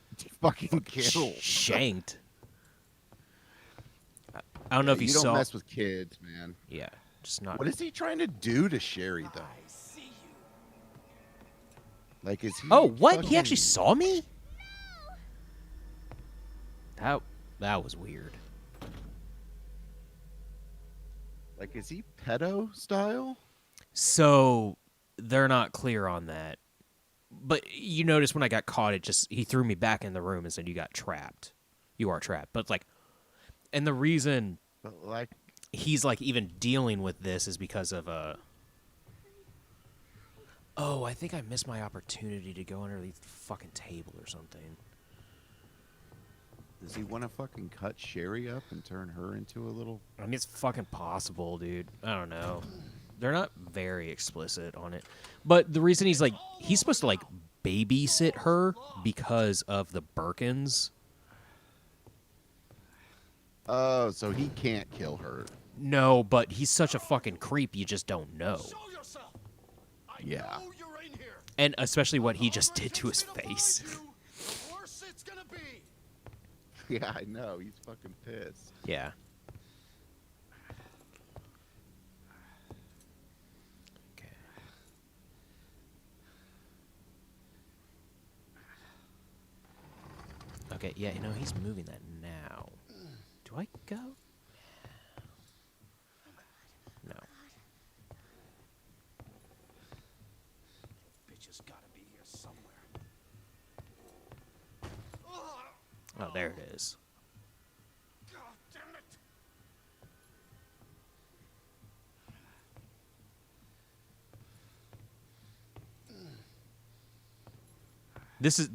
fucking killed. shanked. I don't know if you, you don't saw. mess with kids, man. Yeah, just not. What is he trying to do to Sherry though? I see you. Like, is he? Oh, what? He fucking- actually saw me? That was weird. Like, is he pedo style? So they're not clear on that. But you notice when I got caught, he threw me back in the room and said, "You got trapped. You are trapped." But like, and the reason But like, he's like even dealing with this is because of oh, I think I missed my opportunity to go underneath the fucking table or something. does he want to fucking cut Sherry up and turn her into a little? I mean, it's fucking possible, dude. I don't know. They're not very explicit on it. But the reason he's supposed to like babysit her because of the Birkins. Oh, so he can't kill her. No, but he's such a fucking creep, you just don't know. Show yourself. I Yeah. know you're in here. And especially what he The just longer did it to his takes me face. find you, the worse it's gonna be. Yeah, I know. He's fucking pissed. Yeah. Okay. Okay, yeah, he's moving that now. Do I go? No. Bitch has gotta be here somewhere. Oh, there it is. God damn it. This is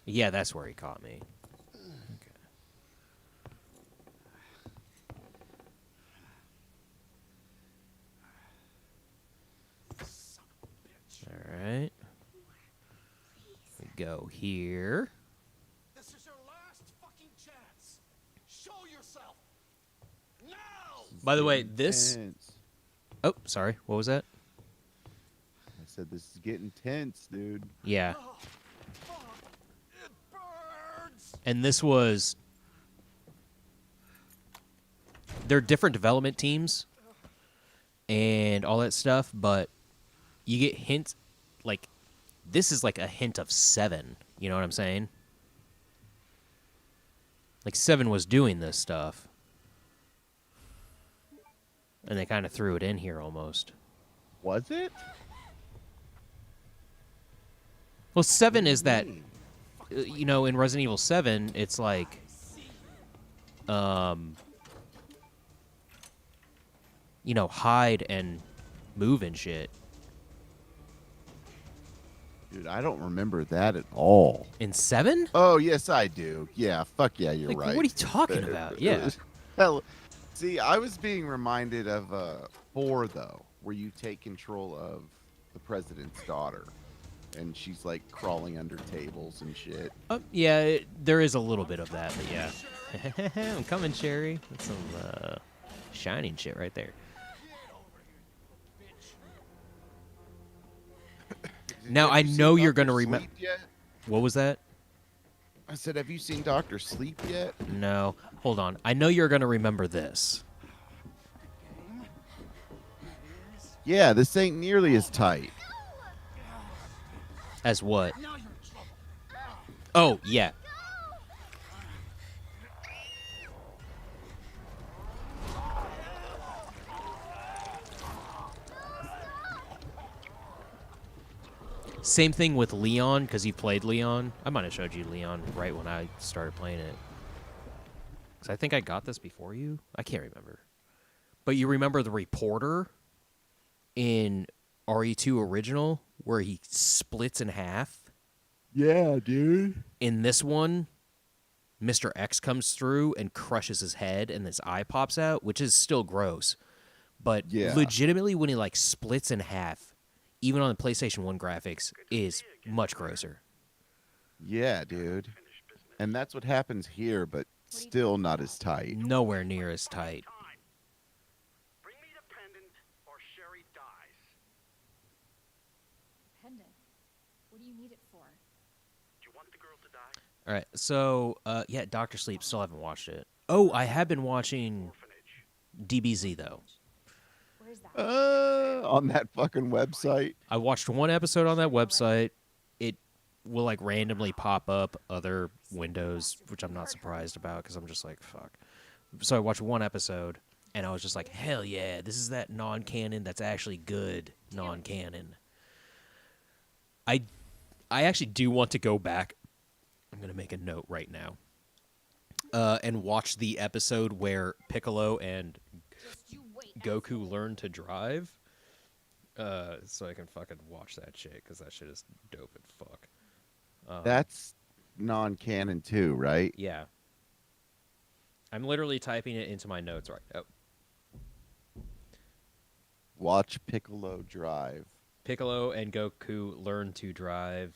yeah, that's where he caught me. Okay. All right. We go here. This is your last fucking chance. Show yourself. Now. By the way, this. Tense. Oh, sorry. What was that? I said this is getting tense, dude. Yeah. Oh, fuck. It burns. And this was. They're different development teams and all that stuff, but you get hints. Like, this is like a hint of 7. You know what I'm saying? Like, 7 was doing this stuff. And they kind of threw it in here almost. Was it? Well, 7 is that, mean? in Resident Evil 7, it's like, hide and move and shit. Dude, I don't remember that at all. In 7? Oh, yes, I do. Yeah, fuck yeah, you're Like, right. what are you talking about? Yeah. Hell, see, I was being reminded of 4, though, where you take control of the president's daughter, and she's, like, crawling under tables and shit. Yeah, there is a little bit of that, but yeah. I'm coming, Sherry. That's some shining shit right there. Now, I Have you know seen you're going to Dr. remember. Sleep yet? What was that? I said, have you seen Dr. Sleep yet? No. Hold on. I know you're going to remember this. Yeah, this ain't nearly as tight. As what? Oh, yeah. Same thing with Leon, because you played Leon. I might have showed you Leon right when I started playing it. Because I think I got this before you. I can't remember. But you remember the reporter in RE2 Original, where he splits in half? Yeah, dude. In this one, Mr. X comes through and crushes his head, and his eye pops out, which is still gross. But Yeah. legitimately, when he like splits in half, even on the PlayStation 1 graphics, is much grosser. Yeah, dude. And that's what happens here, but still not as tight. Nowhere near as tight. Bring me the pendant, or Sherry dies. Pendant. What do you need it for? Do you want the girl to die? All right, so yeah, Doctor Sleep. Still haven't watched it. Oh, I have been watching DBZ though. Where's that? On that fucking website. I watched one episode on that website. It will like randomly pop up other windows, which I'm not surprised about because I'm just like fuck. So I watched one episode, And I was just like, hell yeah, this is that non-canon that's actually good non-canon. I actually do want to go back. I'm going to make a note right now. And watch the episode where Piccolo and Just you wait. Goku learn to drive. So I can fucking watch that shit, because that shit is dope as fuck. That's non-canon too, right? Yeah. I'm literally typing it into my notes right now. Watch Piccolo drive. Piccolo and Goku learn to drive.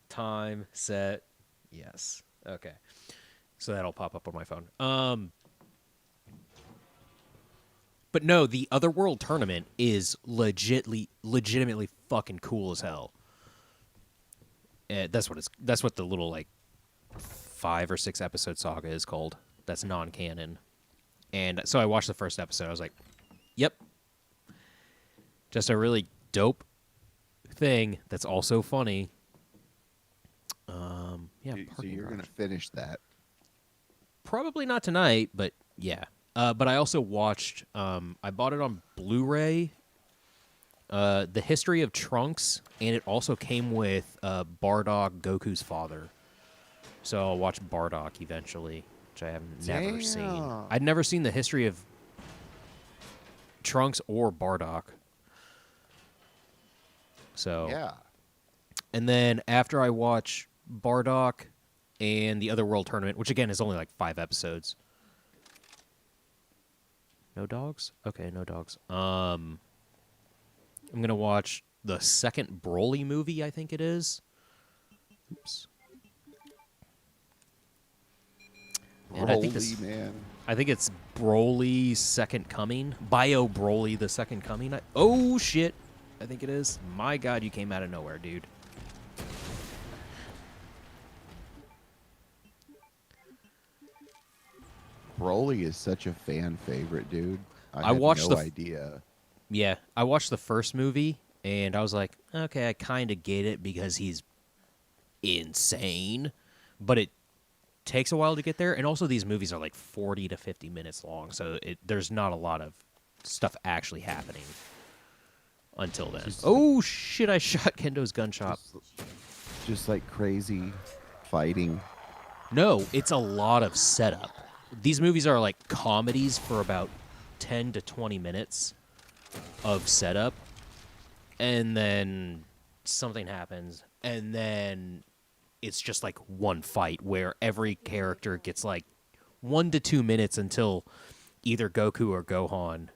Time, set, yes. Okay. So that'll pop up on my phone. But no, the Otherworld tournament is legitimately fucking cool as hell. That's what the little like 5 or 6 episode saga is called. That's non-canon. And so I watched the first episode. I was like, "Yep, just a really dope thing that's also funny." Yeah. So Parking you're garage. gonna finish that. Probably not tonight, but yeah. But I also watched. I bought it on Blu-ray. The History of Trunks, and it also came with Bardock, Goku's father. So I'll watch Bardock eventually, which I have never seen. Damn. I'd never seen the History of Trunks or Bardock. So Yeah. and then after I watch Bardock and the Otherworld tournament, which again is only like 5 episodes. No dogs? Okay, no dogs. I'm gonna watch the second Broly movie, I think it is. Oops. And I think Broly, man. I think it's Broly Second Coming. Bio Broly the Second Coming. Oh shit. I think it is. My god, you came out of nowhere, dude. Broly is such a fan favorite, dude. I had watched no the idea. Yeah, I watched the first movie, and I was like, okay, I kind of get it because he's insane, but it takes a while to get there. And also, these movies are like 40 to 50 minutes long, so there's not a lot of stuff actually happening until then. Oh, shit, I shot Kendo's gun shop. Just like crazy fighting. No, it's a lot of setup. These movies are like comedies for about 10 to 20 minutes of setup, and then something happens, and then it's just like one fight where every character gets like 1 to 2 minutes until either Goku or Gohan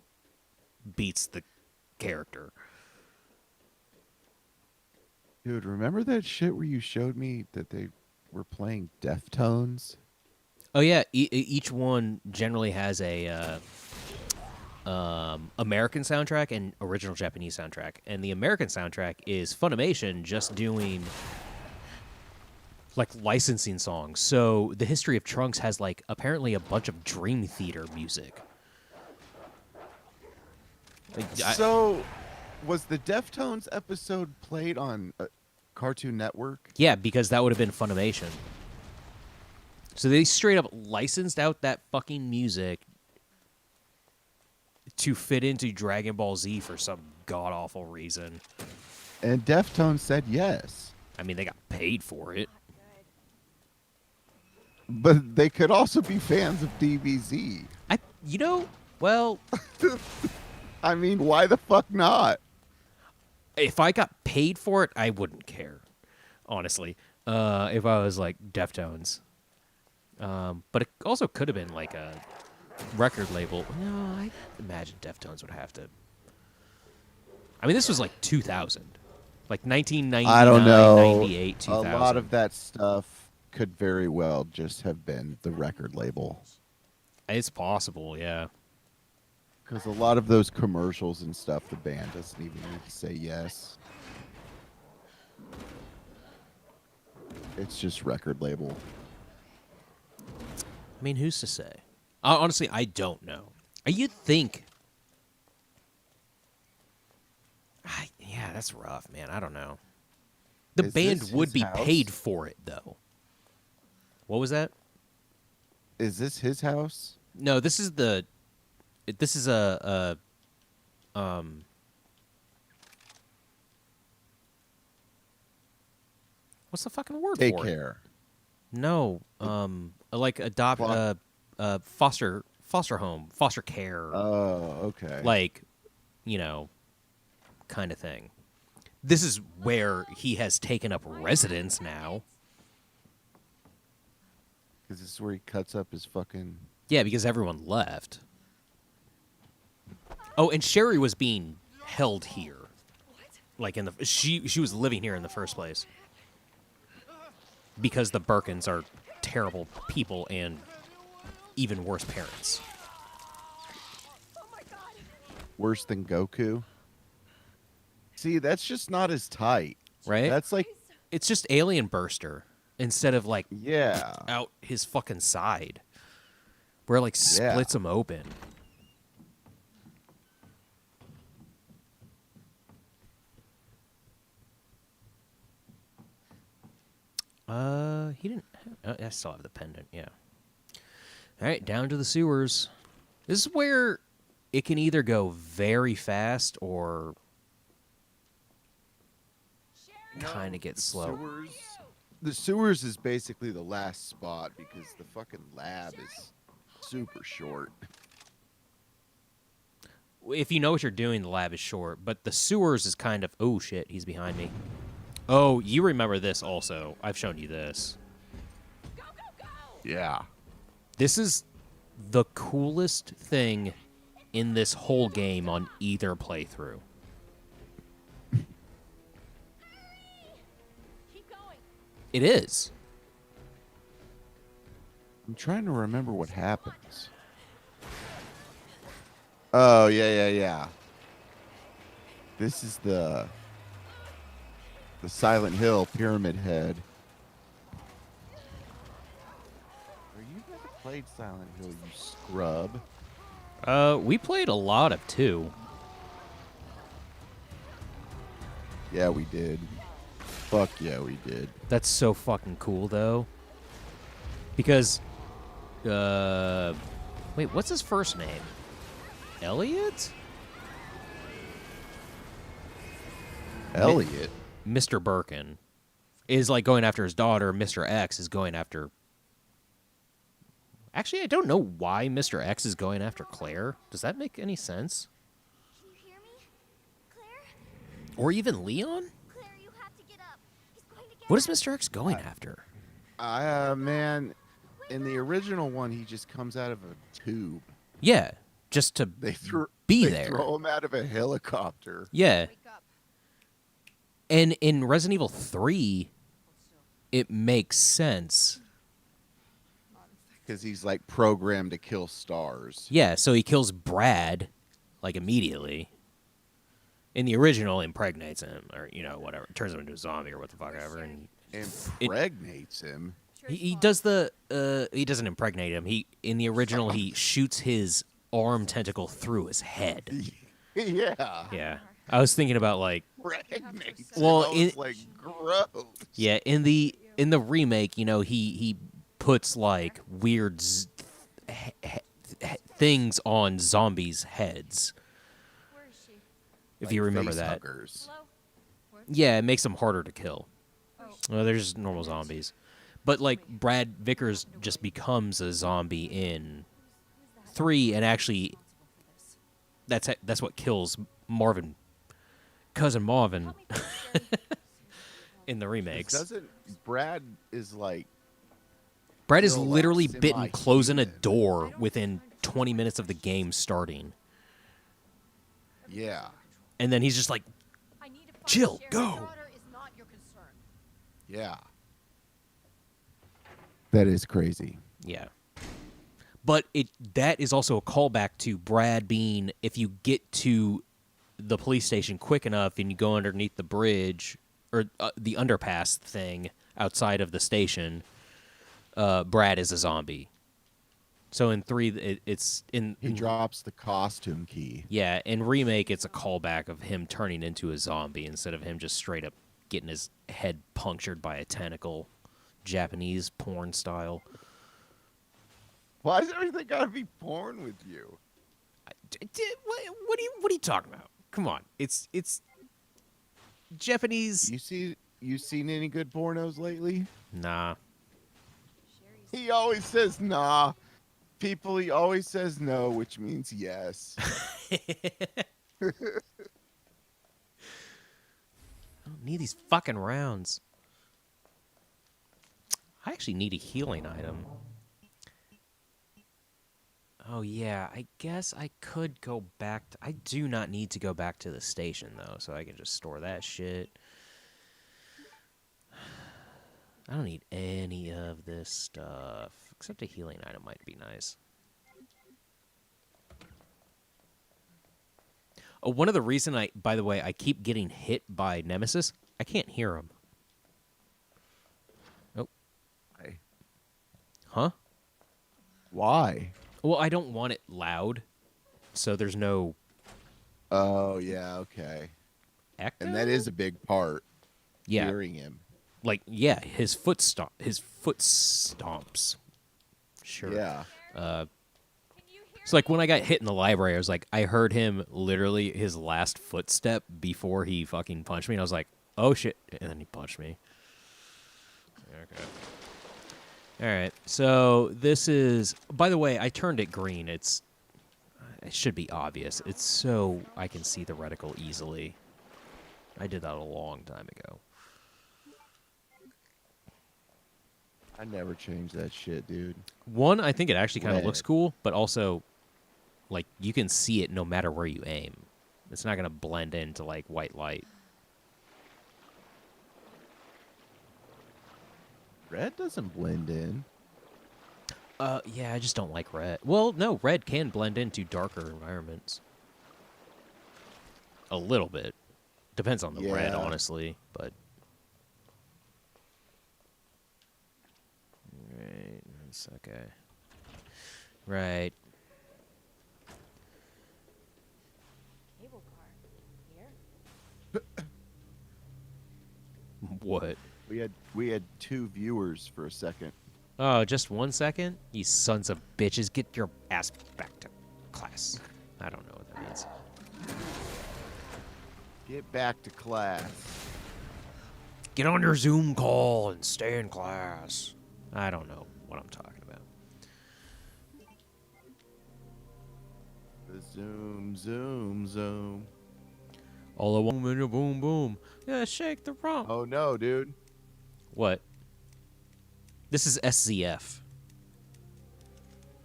beats the character. Dude, remember that shit where you showed me that they were playing Deftones? Oh yeah, each one generally has a American soundtrack and original Japanese soundtrack, and the American soundtrack is Funimation just doing like licensing songs. So the History of Trunks has like apparently a bunch of Dream Theater music. So, was the Deftones episode played on Cartoon Network? Yeah, because that would have been Funimation. So they straight up licensed out that fucking music to fit into Dragon Ball Z for some god-awful reason. And Deftones said yes. I mean, they got paid for it. But they could also be fans of DBZ. Well, I mean, why the fuck not? if I got paid for it, I wouldn't care, honestly. If I was like Deftones. But it also could have been like a record label. No, I imagine Deftones would have to. I mean, this was like 2000. Like 1999, I don't know. 98, 2000. A lot of that stuff could very well just have been the record label. It's possible, yeah. Because a lot of those commercials and stuff, the band doesn't even need to say yes. It's just record label. I mean, who's to say? Honestly, I don't know. You'd think. Yeah, that's rough, man. I don't know. The Is band this would his be house? paid for it, though. What was that? Is this his house? No, this is the. This is a what's the fucking word for it? Daycare. No, like adopt Clock. foster home, foster care, Oh, okay. like, kind of thing. This is where he has taken up residence now. Because this is where he cuts up his fucking. Yeah, because everyone left. Oh, and Sherry was being held here. Like she was living here in the first place. Because the Birkins are terrible people and even worse parents. Worse than Goku. See, that's just not as tight. Right? That's like, It's just Alien Burster instead of like yeah. out his fucking side. Where it like splits him open. He didn't. I still have the pendant. Yeah. All right, down to the sewers. This is where it can either go very fast or kind of get slow. The sewers is basically the last spot because the fucking lab is super short. If you know what you're doing, the lab is short, but the sewers is kind of. Oh shit, he's behind me. Oh, you remember this also? I've shown you this. Yeah. This is the coolest thing in this whole game on either playthrough. Keep going. It is. I'm trying to remember what happens. Oh, yeah. This is the Silent Hill Pyramid Head. You never played Silent Hill, you scrub. We played a lot of 2. Yeah, we did. Fuck yeah, we did. That's so fucking cool, though. Because, wait, what's his first name? Elliot? Elliot? Mr. Birkin is like going after his daughter. Mr. X is going after. Actually, I don't know why Mr. X is going after Claire. Does that make any sense? Can you hear me? Claire? Or even Leon? Claire, you have to get up. He's going to get What is us. Mr. X going after? Man, in the original one, he just comes out of a tube. Yeah, just to They be they there. throw him out of a helicopter. Yeah. Wake up. And in Resident Evil 3, it makes sense. Because he's like programmed to kill stars. Yeah, so he kills Brad, like, immediately. In the original, impregnates him, or, whatever. Turns him into a zombie or what the fuck ever. And Impregnates him. he does he doesn't impregnate him. In the original, he shoots his arm tentacle through his head. Yeah. Yeah. I was thinking about, like, Impregnates Well, him. I was like, gross. yeah, in the remake, he puts like weird things on zombies' heads. Where is she? If Like you remember face that, huggers. Hello? yeah, it makes them harder to kill. Oh. Well, they're just normal zombies, but like Brad Vickers just becomes a zombie in 3, and actually, that's what kills Marvin, cousin Marvin, Help me find Sherry. in the remakes. Brad is like, Brad is still, like, literally bitten closing a semi-human. door within 20 minutes of the game starting. yeah, And then he's just like, I need to find Jill, Sherry. go. My daughter is not your concern. yeah. That is crazy. yeah. But that is also a callback to Brad being, if you get to the police station quick enough and you go underneath the bridge, or the underpass thing outside of the station, Brad is a zombie. So in 3, it's in He drops the costume key. yeah, in remake it's a callback of him turning into a zombie instead of him just straight up getting his head punctured by a tentacle, Japanese porn style. Why is everything gotta be porn with you? What are you talking about? Come on, it's Japanese. You seen any good pornos lately? Nah. Sherry's He always says nah. People, he always says no, which means yes. I don't need these fucking rounds. I actually need a healing item. Oh, yeah. I guess I could go back. I do not need to go back to the station, though, so I can just store that shit. I don't need any of this stuff. Except a healing item might be nice. Oh, one of the reason by the way, I keep getting hit by Nemesis, I can't hear him. Oh. Why? Huh? Why? Well, I don't want it loud, so there's no Oh yeah, okay. echo. And that is a big part. Yeah. Hearing him. Like, yeah, his foot stomps. Sure. Yeah. Can you hear It's like when I got hit in the library, I was like, I heard him literally his last footstep before he fucking punched me, and I was like, oh shit, and then he punched me. Okay. All right, so this is, by the way, I turned it green. It should be obvious. It's so I can see the reticle easily. I did that a long time ago. I never changed that shit, dude. One, I think it actually kind of looks Red. cool, but also, like, you can see it no matter where you aim. It's not going to blend into, like, white light. Red doesn't blend in. Yeah, I just don't like red. Well, no, red can blend into darker environments. A little bit. Depends on the red, Yeah. honestly, but... Right, that's okay. Right. cable car? Here? What? We had 2 viewers for a second. Oh, just 1 second? You sons of bitches, get your ass back to class. I don't know what that means. Get back to class. Get on your Zoom call and stay in class. I don't know what I'm talking about. The zoom, zoom, zoom. All a boom and a boom boom. Yeah, shake the rump. Oh no, dude. What? This is SZF.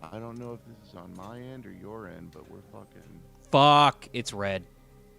I don't know if this is on my end or your end, but we're fucking. Fuck, it's red.